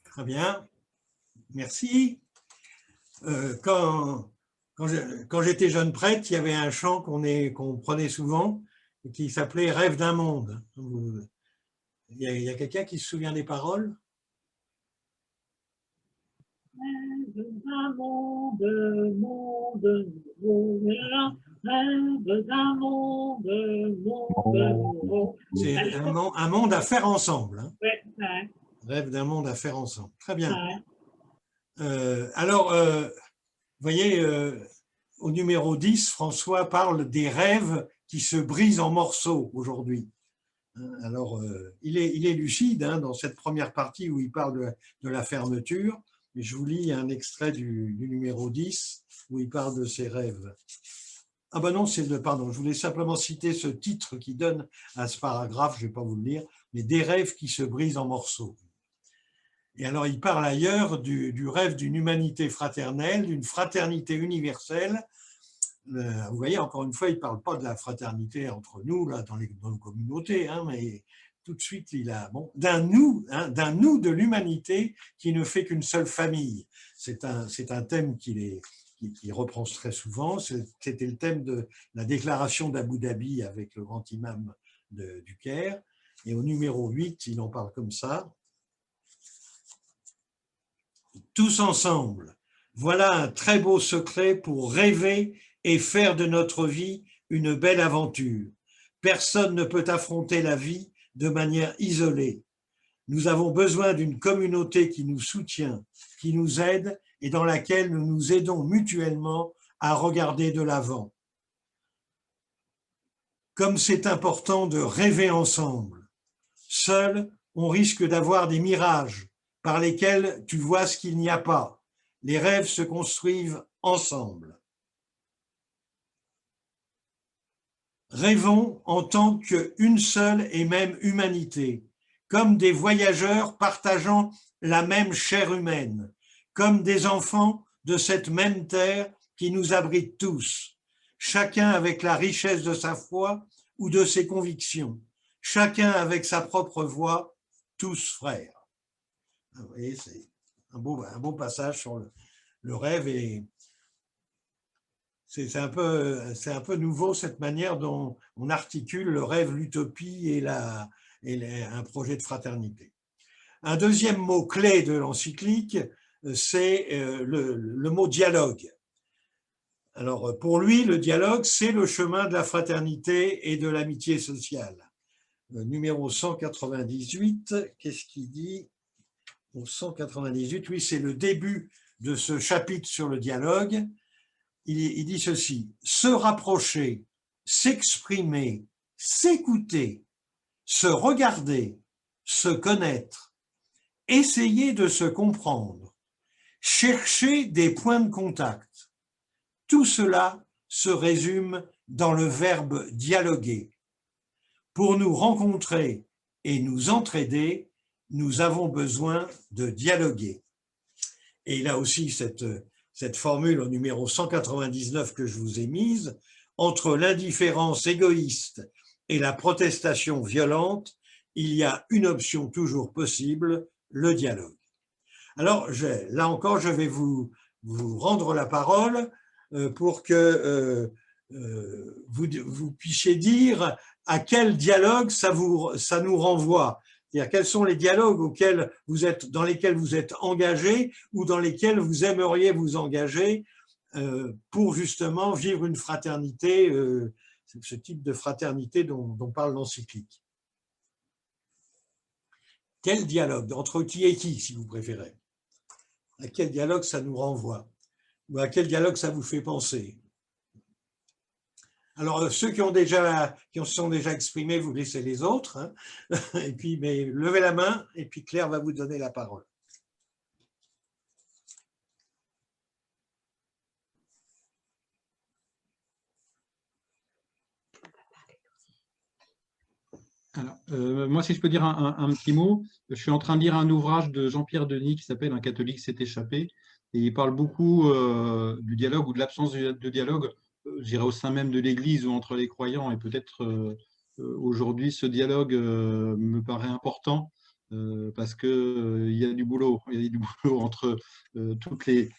Très bien. Merci. Quand j'étais jeune prêtre, il y avait un chant qu'on prenait souvent et qui s'appelait « Rêve d'un monde ». Il y a quelqu'un qui se souvient des paroles? Rêve d'un monde, monde, rêve d'un monde, monde. C'est un monde à faire ensemble. Hein. Ouais, ouais. Rêve d'un monde à faire ensemble. Très bien. Ouais. Alors, vous voyez, au numéro 10, François parle des rêves qui se brisent en morceaux aujourd'hui. Alors, il est lucide hein, dans cette première partie où il parle de la fermeture, mais je vous lis un extrait du numéro 10 où il parle de ses rêves. Ah ben non, pardon, je voulais simplement citer ce titre qui donne à ce paragraphe, je ne vais pas vous le lire, mais des rêves qui se brisent en morceaux. Et alors, il parle ailleurs du rêve d'une humanité fraternelle, d'une fraternité universelle. Vous voyez, encore une fois, il ne parle pas de la fraternité entre nous, là, dans nos communautés, hein, mais tout de suite, il a d'un nous de l'humanité qui ne fait qu'une seule famille. C'est un thème qu'il reprend très souvent. C'était le thème de la déclaration d'Abu Dhabi avec le grand imam du Caire. Et au numéro 8, il en parle comme ça. Tous ensemble, voilà un très beau secret pour rêver et faire de notre vie une belle aventure. Personne ne peut affronter la vie de manière isolée. Nous avons besoin d'une communauté qui nous soutient, qui nous aide et dans laquelle nous nous aidons mutuellement à regarder de l'avant. Comme c'est important de rêver ensemble. Seul, on risque d'avoir des mirages par lesquels tu vois ce qu'il n'y a pas. Les rêves se construisent ensemble. Rêvons en tant qu'une seule et même humanité, comme des voyageurs partageant la même chair humaine, comme des enfants de cette même terre qui nous abrite tous, chacun avec la richesse de sa foi ou de ses convictions, chacun avec sa propre voix, tous frères. Vous voyez, c'est un beau passage sur le rêve et c'est un peu nouveau cette manière dont on articule le rêve, l'utopie et un projet de fraternité. Un deuxième mot clé de l'encyclique, c'est le mot dialogue. Alors pour lui, le dialogue, c'est le chemin de la fraternité et de l'amitié sociale. Numéro 198, qu'est-ce qu'il dit? Au 198, oui, c'est le début de ce chapitre sur le dialogue. Il dit ceci: se rapprocher, s'exprimer, s'écouter, se regarder, se connaître, essayer de se comprendre, chercher des points de contact. Tout cela se résume dans le verbe dialoguer. Pour nous rencontrer et nous entraider, nous avons besoin de dialoguer. Et il a aussi cette formule au numéro 199 que je vous ai mise, entre l'indifférence égoïste et la protestation violente, il y a une option toujours possible, le dialogue. Alors, là encore, je vais vous rendre la parole pour que vous puissiez dire à quel dialogue ça nous renvoie. C'est-à-dire, quels sont les dialogues dans lesquels vous êtes engagé ou dans lesquels vous aimeriez vous engager pour justement vivre une fraternité, ce type de fraternité dont parle l'encyclique. Quel dialogue? Entre qui et qui, si vous préférez? À quel dialogue ça nous renvoie? Ou à quel dialogue ça vous fait penser? Alors, ceux qui se sont déjà exprimés, vous laissez les autres. Hein. Et puis, mais levez la main, et puis Claire va vous donner la parole. Alors, moi, si je peux dire un petit mot, je suis en train de lire un ouvrage de Jean-Pierre Denis qui s'appelle « Un catholique s'est échappé ». Et il parle beaucoup du dialogue ou de l'absence de dialogue, je dirais au sein même de l'Église ou entre les croyants. Et peut-être aujourd'hui, ce dialogue me paraît important parce qu'il y a du boulot. Il y a du boulot entre toutes les…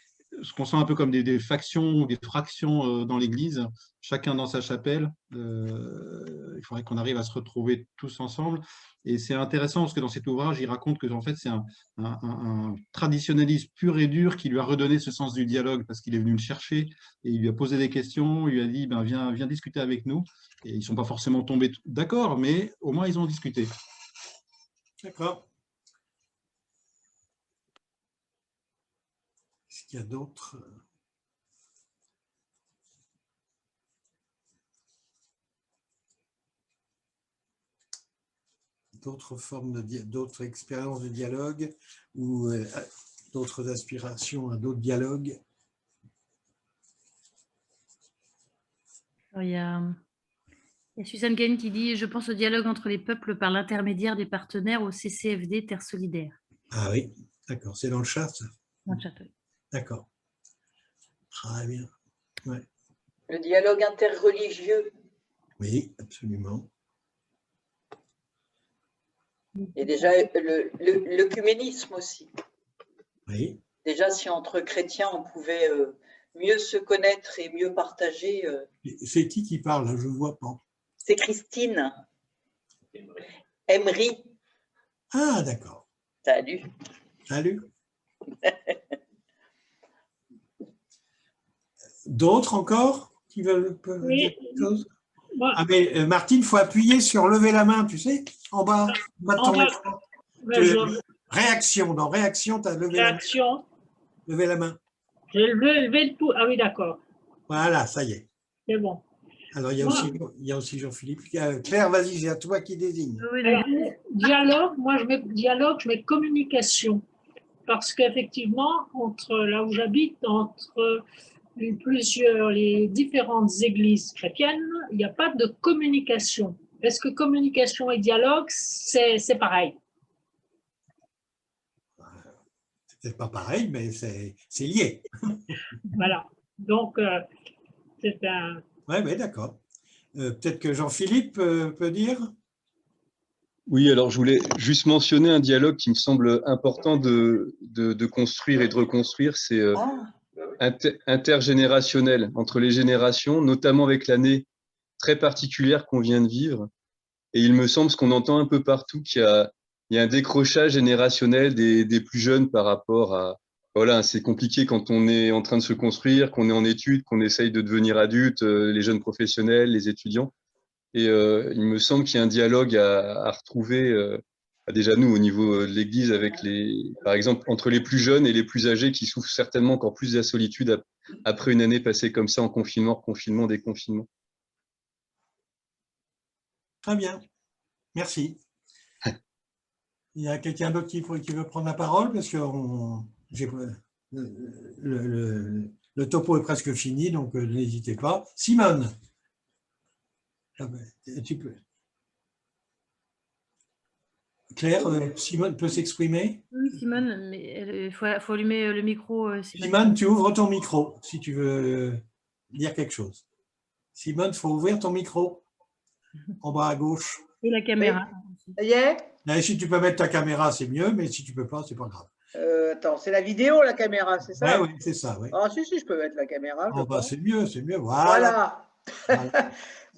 Ce qu'on sent un peu comme des factions ou des fractions dans l'Église, chacun dans sa chapelle. Il faudrait qu'on arrive à se retrouver tous ensemble. Et c'est intéressant parce que dans cet ouvrage, il raconte que en fait, c'est un traditionnalisme pur et dur qui lui a redonné ce sens du dialogue parce qu'il est venu le chercher et il lui a posé des questions, il lui a dit ben, viens discuter avec nous. Et ils ne sont pas forcément tombés d'accord, mais au moins ils ont discuté. D'accord. Est-ce qu'il y a d'autres? D'autres formes d'autres expériences de dialogue ou d'autres aspirations à d'autres dialogues? Alors, il y a Suzanne Gain qui dit « Je pense au dialogue entre les peuples par l'intermédiaire des partenaires au CCFD Terre Solidaire. » Ah oui, d'accord. C'est dans le chat, ça? Dans le chat, oui. D'accord. Très bien. Ouais. Le dialogue interreligieux. Oui, absolument. Et déjà, l'œcuménisme aussi. Oui. Déjà, si entre chrétiens, on pouvait mieux se connaître et mieux partager. C'est qui parle? Je ne vois pas. C'est Christine. Emery. Ah, d'accord. Salut. Salut. D'autres encore qui veulent dire quelque chose? Ah, mais Martine, il faut appuyer sur lever la main, tu sais, en bas de ton écran. Réaction, dans réaction, tu as levé la main. Lever la main. J'ai levé le pouce. Ah oui, d'accord. Voilà, ça y est. C'est bon. Alors, il y a aussi Jean-Philippe. Claire, vas-y, c'est à toi qui désigne. Alors, dialogue, moi, je mets communication. Parce qu'effectivement, là où j'habite, entre les différentes églises chrétiennes, il n'y a pas de communication. Est-ce que communication et dialogue, c'est pareil? C'est pas pareil, mais c'est lié. Voilà. Donc, c'est un… Oui, d'accord. Peut-être que Jean-Philippe peut dire? Oui, alors je voulais juste mentionner un dialogue qui me semble important de construire et de reconstruire, c'est intergénérationnel, entre les générations, notamment avec l'année très particulière qu'on vient de vivre. Et il me semble, ce qu'on entend un peu partout, qu'il y a un décrochage générationnel des plus jeunes par rapport à… Voilà, c'est compliqué quand on est en train de se construire, qu'on est en études, qu'on essaye de devenir adulte, les jeunes professionnels, les étudiants. Et il me semble qu'il y a un dialogue à retrouver, déjà nous, au niveau de l'Église, avec par exemple, entre les plus jeunes et les plus âgés qui souffrent certainement encore plus de la solitude après une année passée comme ça en confinement, reconfinement, déconfinement. Très bien. Merci. Il y a quelqu'un d'autre qui veut prendre la parole parce que le topo est presque fini, donc n'hésitez pas. Simone. Tu peux. Claire, Simone peut s'exprimer? Oui, Simone, mais il faut allumer le micro. Simone, tu ouvres ton micro si tu veux dire quelque chose. Simone, il faut ouvrir ton micro en bas à gauche. Et la caméra. Ça y est? Si tu peux mettre ta caméra, c'est mieux, mais si tu ne peux pas, c'est pas grave. Attends, c'est la vidéo, la caméra, c'est ça? Oui, c'est ça. Ouais. Ah, si, je peux mettre la caméra. Oh, bah, c'est mieux. Voilà.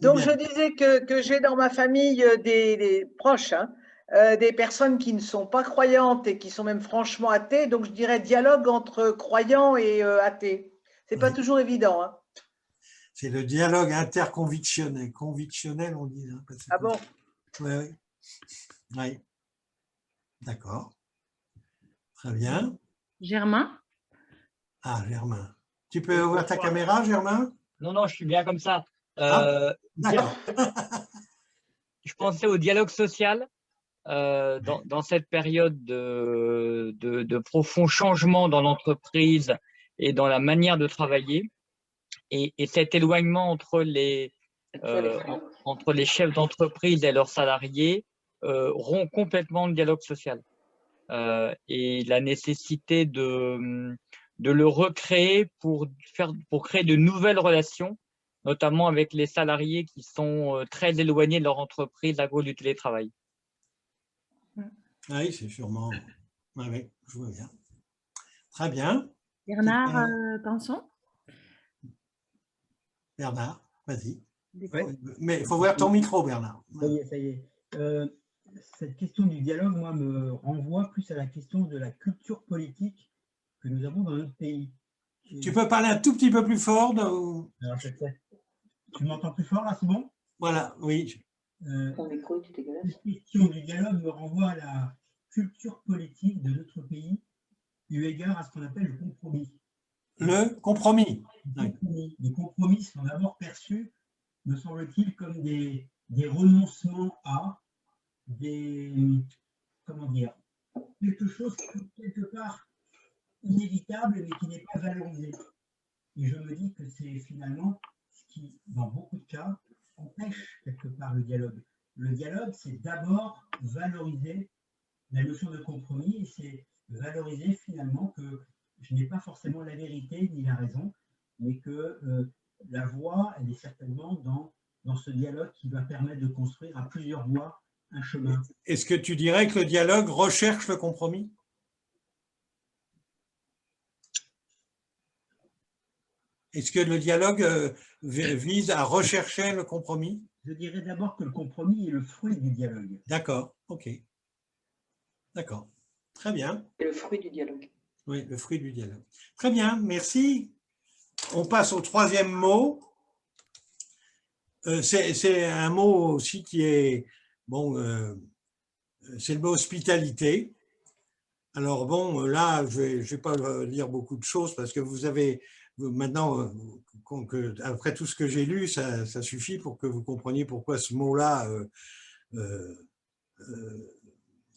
Donc, je disais que j'ai dans ma famille des proches, hein, des personnes qui ne sont pas croyantes et qui sont même franchement athées. Donc, je dirais dialogue entre croyants et athées. C'est pas toujours évident. Hein. C'est le dialogue interconvictionnel. Convictionnel, on dit. Hein, Ah bon? Oui, oui. Oui. D'accord. Très bien. Germain? Ah, Germain. Tu peux ouvrir ta caméra, Germain? Non, non, je suis bien comme ça. D'accord. Je pensais au dialogue social dans cette période de profond changement dans l'entreprise et dans la manière de travailler. Et cet éloignement entre les chefs d'entreprise et leurs salariés rompt complètement le dialogue social. Et la nécessité de le recréer pour créer de nouvelles relations, notamment avec les salariés qui sont très éloignés de leur entreprise à cause du télétravail. Oui, c'est sûrement. Oui, oui, je vois bien. Très bien. Bernard Pinson? Bernard, vas-y. Ouais. Mais il faut voir ton micro, Bernard. Ça y est, ça y est. Cette question du dialogue, moi, me renvoie plus à la question de la culture politique que nous avons dans notre pays. Tu peux parler un tout petit peu plus fort Alors, je sais. Tu m'entends plus fort, là, c'est bon? Voilà, oui. Ton micro était dégueulasse. Cette question du dialogue me renvoie à la culture politique de notre pays, eu égard à ce qu'on appelle le compromis. Le compromis. Les compromis sont d'abord perçus, me semble-t-il, comme des renoncements à comment dire, quelque chose qui est quelque part inévitable mais qui n'est pas valorisé. Et je me dis que c'est finalement ce qui, dans beaucoup de cas, empêche quelque part le dialogue. Le dialogue, c'est d'abord valoriser la notion de compromis et c'est valoriser finalement que je n'ai pas forcément la vérité ni la raison, mais que la voie, elle est certainement dans ce dialogue qui va permettre de construire à plusieurs voies un chemin. Est-ce que tu dirais que le dialogue recherche le compromis? Est-ce que le dialogue vise à rechercher le compromis? Je dirais d'abord que le compromis est le fruit du dialogue. D'accord, ok. D'accord, très bien. C'est le fruit du dialogue. Oui, le fruit du dialogue. Très bien, merci. On passe au troisième mot. C'est un mot aussi qui est, bon, c'est le mot hospitalité. Alors bon, là, je vais pas lire beaucoup de choses parce que vous avez, maintenant, après tout ce que j'ai lu, ça suffit pour que vous compreniez pourquoi ce mot-là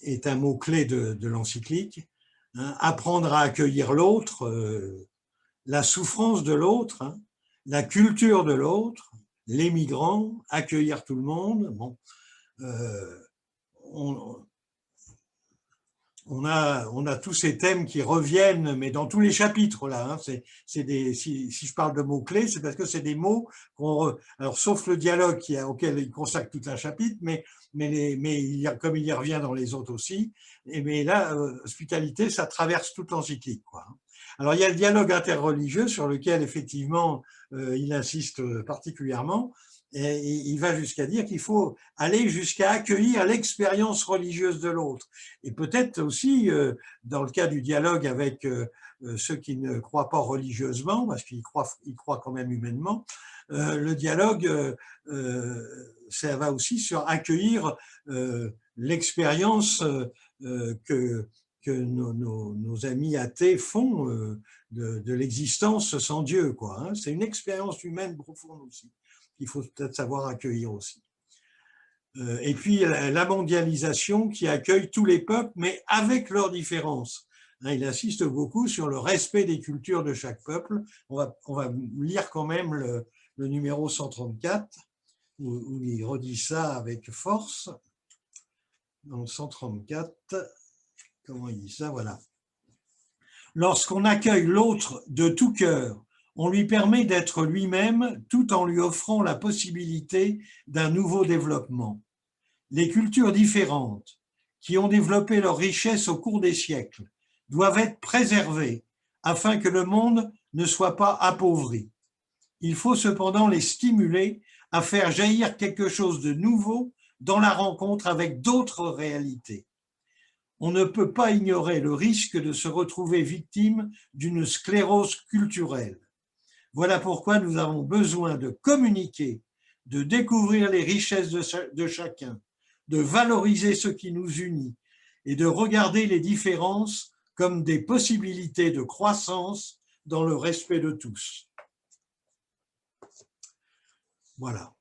est un mot-clé de l'encyclique. Hein, apprendre à accueillir l'autre, la souffrance de l'autre, hein, la culture de l'autre, les migrants, accueillir tout le monde. Bon, on a tous ces thèmes qui reviennent, mais dans tous les chapitres là. Hein, si je parle de mots-clés, c'est parce que c'est des mots alors sauf le dialogue auquel il consacre tout un chapitre, mais comme il y revient dans les autres aussi. Mais là, hospitalité, ça traverse toute l'encyclique, quoi. Alors il y a le dialogue interreligieux sur lequel effectivement il insiste particulièrement. Et il va jusqu'à dire qu'il faut aller jusqu'à accueillir l'expérience religieuse de l'autre. Et peut-être aussi, dans le cas du dialogue avec ceux qui ne croient pas religieusement, parce qu'ils croient quand même humainement, le dialogue, ça va aussi sur accueillir l'expérience que nos amis athées font de l'existence sans Dieu, quoi. Hein. C'est une expérience humaine profonde aussi. Il faut peut-être savoir accueillir aussi. Et puis la mondialisation qui accueille tous les peuples, mais avec leurs différences. Il insiste beaucoup sur le respect des cultures de chaque peuple. On va lire quand même le numéro 134, où il redit ça avec force. Dans le 134, comment il dit ça? Voilà. Lorsqu'on accueille l'autre de tout cœur, on lui permet d'être lui-même tout en lui offrant la possibilité d'un nouveau développement. Les cultures différentes, qui ont développé leur richesse au cours des siècles, doivent être préservées afin que le monde ne soit pas appauvri. Il faut cependant les stimuler à faire jaillir quelque chose de nouveau dans la rencontre avec d'autres réalités. On ne peut pas ignorer le risque de se retrouver victime d'une sclérose culturelle. Voilà pourquoi nous avons besoin de communiquer, de découvrir les richesses de chacun, de valoriser ce qui nous unit et de regarder les différences comme des possibilités de croissance dans le respect de tous. Voilà.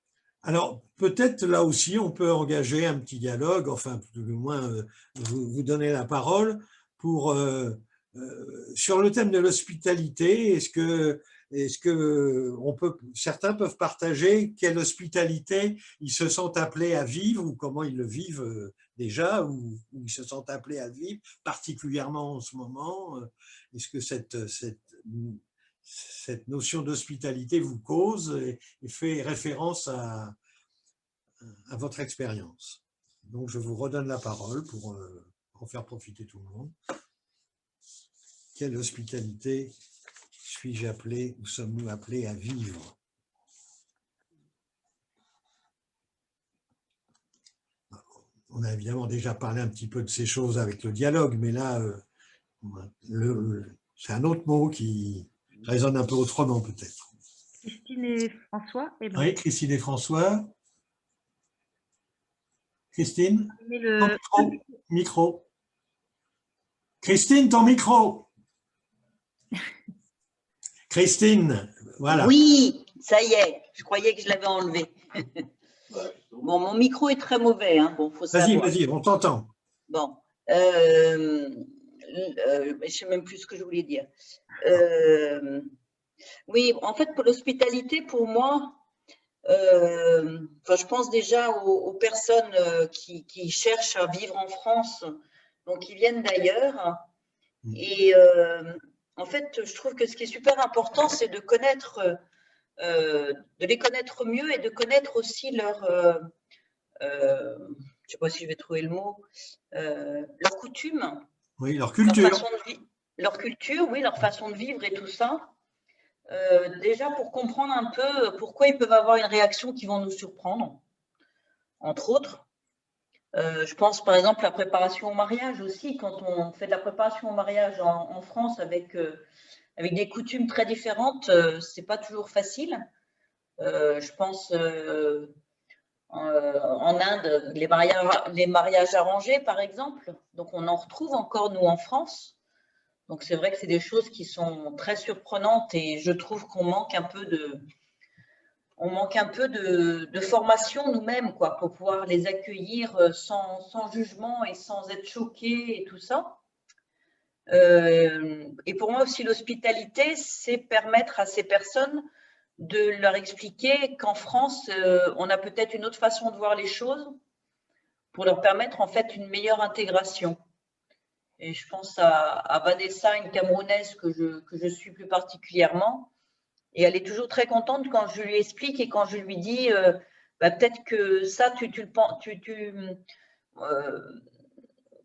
Alors, peut-être là aussi, on peut engager un petit dialogue, enfin, tout du moins, vous donner la parole pour, sur le thème de l'hospitalité. Est-ce que certains peuvent partager quelle hospitalité ils se sentent appelés à vivre ou comment ils le vivent déjà ou ils se sentent appelés à vivre, particulièrement en ce moment? Est-ce que cette notion d'hospitalité vous cause et fait référence à votre expérience? Donc, je vous redonne la parole pour en faire profiter tout le monde. Quelle hospitalité suis-je appelé ou sommes-nous appelés à vivre? On a évidemment déjà parlé un petit peu de ces choses avec le dialogue, mais là, c'est un autre mot qui résonne un peu autrement peut-être. Christine et François. Oui, Christine et François. Christine, ton micro. Christine, ton micro. Christine, voilà. Oui, ça y est, je croyais que je l'avais enlevé. Bon, mon micro est très mauvais, hein. Bon, faut savoir. Vas-y, on t'entend. Bon, je ne sais même plus ce que je voulais dire. Oui, en fait, pour l'hospitalité, pour moi, je pense déjà aux personnes qui cherchent à vivre en France, donc qui viennent d'ailleurs. Et en fait, je trouve que ce qui est super important, c'est de les connaître mieux et de connaître aussi leur, je ne sais pas si je vais trouver le mot, leurs coutumes. Oui, leur culture. Leur culture, oui, leur façon de vivre et tout ça. Déjà pour comprendre un peu pourquoi ils peuvent avoir une réaction qui vont nous surprendre, entre autres. Je pense par exemple à la préparation au mariage aussi. Quand on fait de la préparation au mariage en France avec des coutumes très différentes, c'est pas toujours facile. Je pense en Inde, les mariages arrangés par exemple. Donc on en retrouve encore nous en France. Donc c'est vrai que c'est des choses qui sont très surprenantes et je trouve qu'on manque un peu de formation nous-mêmes, quoi, pour pouvoir les accueillir sans jugement et sans être choqués et tout ça. Et pour moi aussi, l'hospitalité, c'est permettre à ces personnes de leur expliquer qu'en France, on a peut-être une autre façon de voir les choses pour leur permettre en fait une meilleure intégration. Et je pense à Vanessa, une Camerounaise que je suis plus particulièrement. Et elle est toujours très contente quand je lui explique et quand je lui dis peut-être que ça,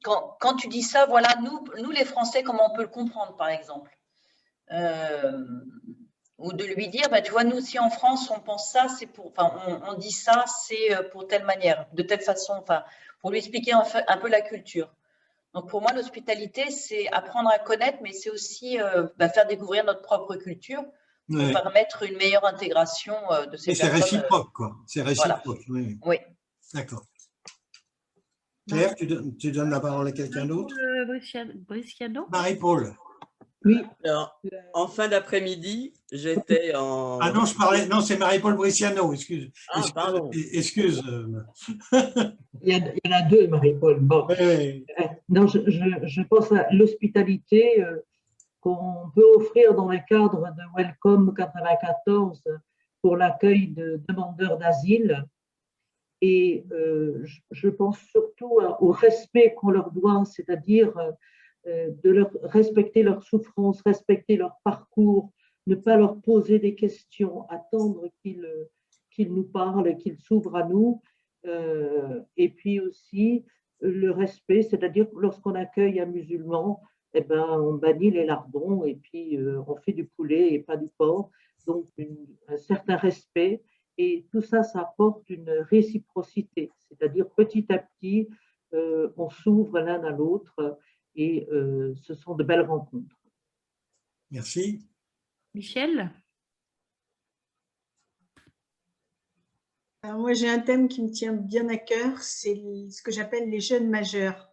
quand tu dis ça, voilà, nous les Français, comment on peut le comprendre, par exemple. Ou de lui dire, tu vois, nous aussi en France, on pense ça, on dit ça, c'est pour telle manière, de telle façon, pour lui expliquer un peu la culture. Donc pour moi, l'hospitalité, c'est apprendre à connaître, mais c'est aussi faire découvrir notre propre culture pour permettre une meilleure intégration de ces personnes. C'est réciproque, quoi. C'est réciproque, voilà. Oui. Oui. D'accord. Claire, tu donnes la parole à quelqu'un d'autre? Bresciano. Marie-Paul. Oui. Alors, en fin d'après-midi, j'étais en… Ah non, non, c'est Marie-Paul Bresciano, excuse. Ah, pardon. Excuse. Il y en a deux, Marie-Paul. Bon. Oui. Non, je pense à l'hospitalité qu'on peut offrir dans le cadre de Welcome 94 pour l'accueil de demandeurs d'asile. Et je pense surtout au respect qu'on leur doit, c'est-à-dire de leur respecter leur souffrance, respecter leur parcours, ne pas leur poser des questions, attendre qu'ils nous parlent, qu'ils s'ouvrent à nous. Et puis aussi le respect, c'est-à-dire lorsqu'on accueille un musulman, eh ben, on bannit les lardons et puis on fait du poulet et pas du porc. Donc un certain respect. Et tout ça, ça apporte une réciprocité, c'est-à-dire petit à petit, on s'ouvre l'un à l'autre et ce sont de belles rencontres. Merci. Michel? Alors moi, j'ai un thème qui me tient bien à cœur, c'est ce que j'appelle les jeunes majeurs.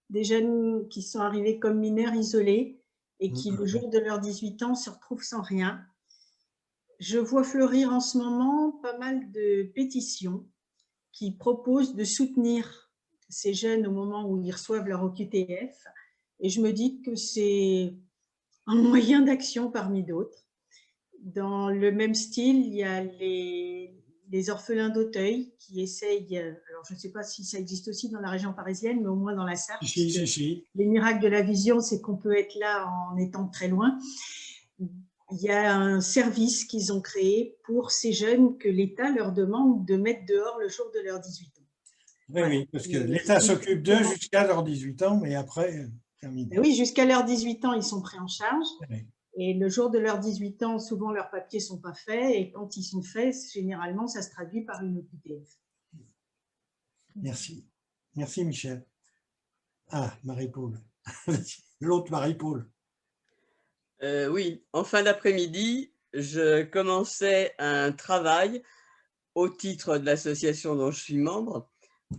Des jeunes qui sont arrivés comme mineurs isolés et qui, le jour de leurs 18 ans, se retrouvent sans rien. Je vois fleurir en ce moment pas mal de pétitions qui proposent de soutenir ces jeunes au moment où ils reçoivent leur OQTF. Et je me dis que c'est un moyen d'action parmi d'autres. Dans le même style, il y a les orphelins d'Auteuil qui essayent, alors je ne sais pas si ça existe aussi dans la région parisienne, mais au moins dans la Sarthe. Si. Les miracles de la vision, c'est qu'on peut être là en étant très loin. Il y a un service qu'ils ont créé pour ces jeunes que l'État leur demande de mettre dehors le jour de leurs 18 ans. Oui, parce que l'État s'occupe d'eux jusqu'à leurs 18 ans, mais après, terminé. Oui, jusqu'à leurs 18 ans, ils sont pris en charge. Oui. Et le jour de leurs 18 ans, souvent leurs papiers ne sont pas faits. Et quand ils sont faits, généralement, ça se traduit par une OQTF. Merci. Merci, Michel. Ah, Marie-Paul. L'autre Marie-Paul. Oui, en fin d'après-midi, je commençais un travail au titre de l'association dont je suis membre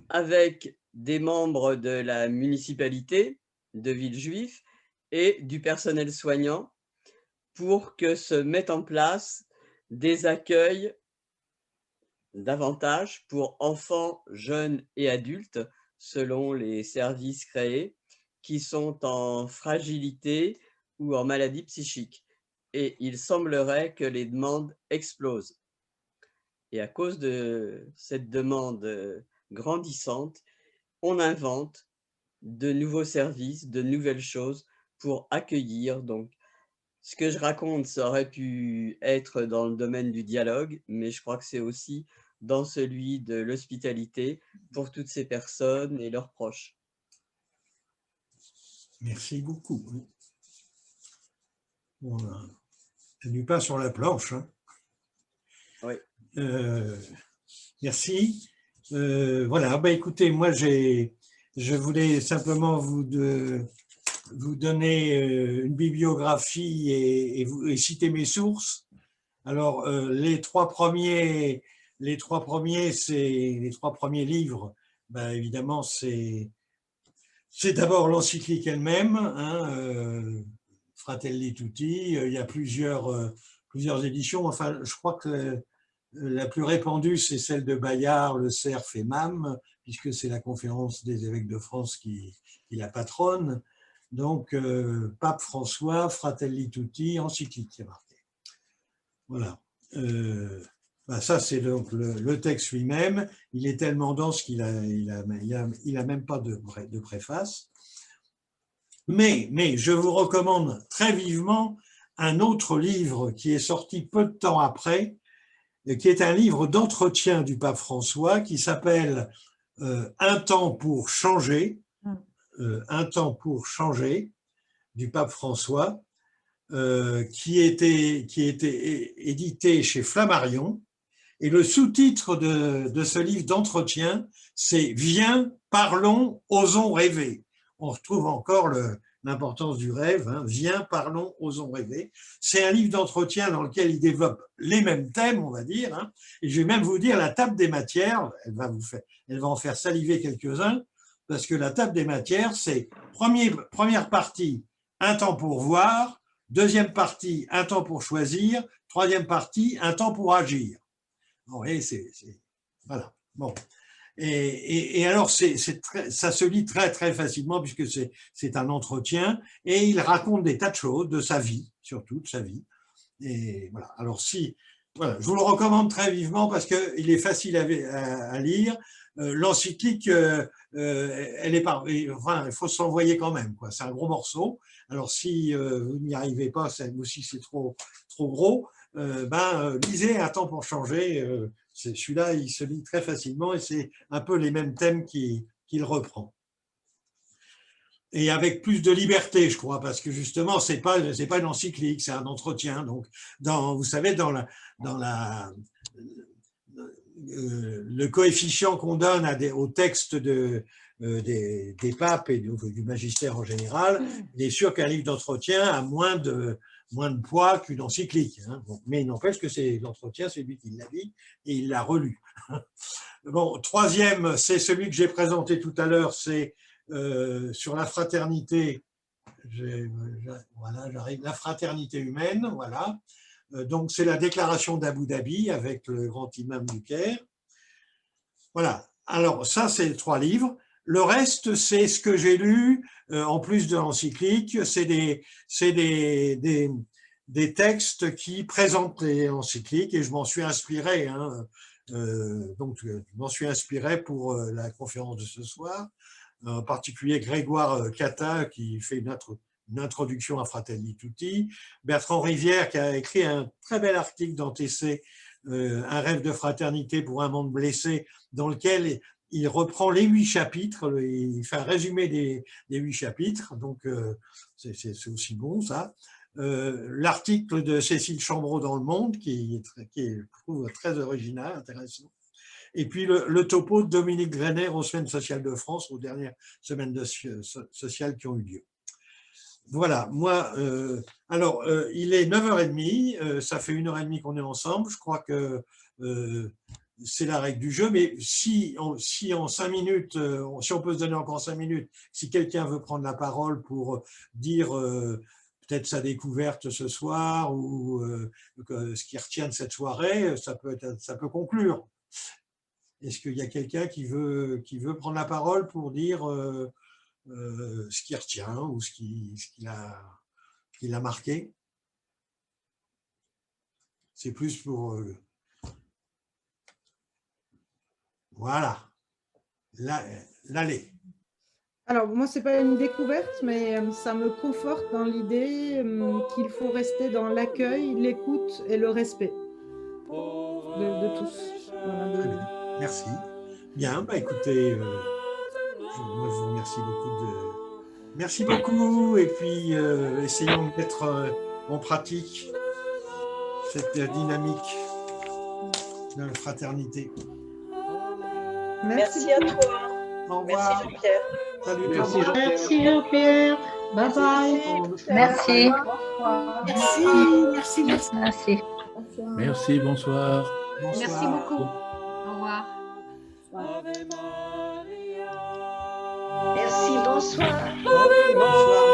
avec des membres de la municipalité de Villejuif et du personnel soignant pour que se mettent en place des accueils davantage pour enfants, jeunes et adultes selon les services créés qui sont en fragilité ou en maladie psychique. Et il semblerait que les demandes explosent. Et à cause de cette demande grandissante, on invente de nouveaux services, de nouvelles choses pour accueillir. Donc, ce que je raconte, ça aurait pu être dans le domaine du dialogue, mais je crois que c'est aussi dans celui de l'hospitalité pour toutes ces personnes et leurs proches. Merci beaucoup. Voilà. C'est du pain sur la planche. Hein. Oui. Merci. Voilà, bah, écoutez, moi, je voulais simplement vous donner une bibliographie et citer mes sources. Alors, les trois premiers livres, bah, évidemment, c'est d'abord l'encyclique elle-même, hein, Fratelli Tutti. Il y a plusieurs éditions. Enfin, je crois que la plus répandue, c'est celle de Bayard, Le Cerf et Mam, puisque c'est la conférence des évêques de France qui la patronne. Donc, Pape François, Fratelli Tutti, encyclique, c'est marqué. Voilà. Ben ça, c'est donc le texte lui-même. Il est tellement dense qu'il a même pas de préface. Mais je vous recommande très vivement un autre livre qui est sorti peu de temps après, qui est un livre d'entretien du pape François qui s'appelle « Un temps pour changer », Un temps pour changer, du pape François, qui était édité chez Flammarion. Et le sous-titre de ce livre d'entretien, c'est « Viens, parlons, osons rêver ». On retrouve encore l'importance du rêve, hein. Viens, parlons, osons rêver. C'est un livre d'entretien dans lequel il développe les mêmes thèmes, on va dire, hein. Et je vais même vous dire la table des matières, elle va en faire saliver quelques-uns, parce que la table des matières, c'est première partie, un temps pour voir, deuxième partie, un temps pour choisir, troisième partie, un temps pour agir. Vous voyez, voilà. Bon. Et alors, ça se lit très, très facilement puisque c'est un entretien et il raconte des tas de choses de sa vie, surtout de sa vie. Et voilà. Alors, voilà, je vous le recommande très vivement parce qu'il est facile à lire. L'encyclique, il faut se l'envoyer quand même, quoi. C'est un gros morceau. Alors, si vous n'y arrivez pas, ou si c'est trop gros, lisez Un temps pour changer. Celui-là, il se lit très facilement et c'est un peu les mêmes thèmes qu'il reprend. Et avec plus de liberté, je crois, parce que justement, c'est pas une encyclique, c'est un entretien. Donc, vous savez, dans le coefficient qu'on donne au texte des papes et du magistère en général, il est sûr qu'un livre d'entretien a moins de poids qu'une encyclique. Hein. Bon, mais il n'empêche que c'est l'entretien, c'est lui qui l'a dit et il l'a relu. Bon, troisième, c'est celui que j'ai présenté tout à l'heure, c'est sur la fraternité. Voilà, j'arrive. La fraternité humaine, voilà. Donc, c'est la déclaration d'Abu Dhabi avec le grand imam du Caire. Voilà. Alors, ça, c'est les 3 livres. Le reste, c'est ce que j'ai lu, en plus de l'encyclique. C'est des textes qui présentent les encycliques et je m'en suis inspiré. Hein. Donc, je m'en suis inspiré pour la conférence de ce soir. En particulier Grégoire Catin qui fait une introduction à Fratelli Tutti, Bertrand Rivière qui a écrit un très bel article dans TC, Un rêve de fraternité pour un monde blessé, dans lequel il reprend les 8 chapitres, il fait un résumé des 8 chapitres, donc c'est aussi bon ça. L'article de Cécile Chambreau dans Le Monde, qui est, je trouve, très original, intéressant. Et puis le topo de Dominique Greiner aux Semaines sociales de France, aux dernières semaines sociales qui ont eu lieu. Voilà, moi, alors, il est 9h30, ça fait 1h30 qu'on est ensemble, je crois que c'est la règle du jeu, mais si en 5 minutes, si on peut se donner encore 5 minutes, si quelqu'un veut prendre la parole pour dire peut-être sa découverte ce soir ou ce qui retient de cette soirée, ça peut conclure. Est-ce qu'il y a quelqu'un qui veut prendre la parole pour dire ce qui retient ou ce qui l'a marqué? C'est plus pour... voilà, l'aller. Alors, moi, ce n'est pas une découverte, mais ça me conforte dans l'idée qu'il faut rester dans l'accueil, l'écoute et le respect de tous. Voilà, Merci. Bien, bah écoutez, moi je vous remercie beaucoup. Merci beaucoup, et puis essayons de mettre en pratique cette dynamique de la fraternité. Merci à toi. Au revoir. Merci Jean-Pierre. Salut. Merci Jean-Pierre. Merci Jean-Pierre. Bye bye. Merci. Merci. Merci, bonsoir. Merci beaucoup. Au revoir. Merci, bonsoir. Bonsoir.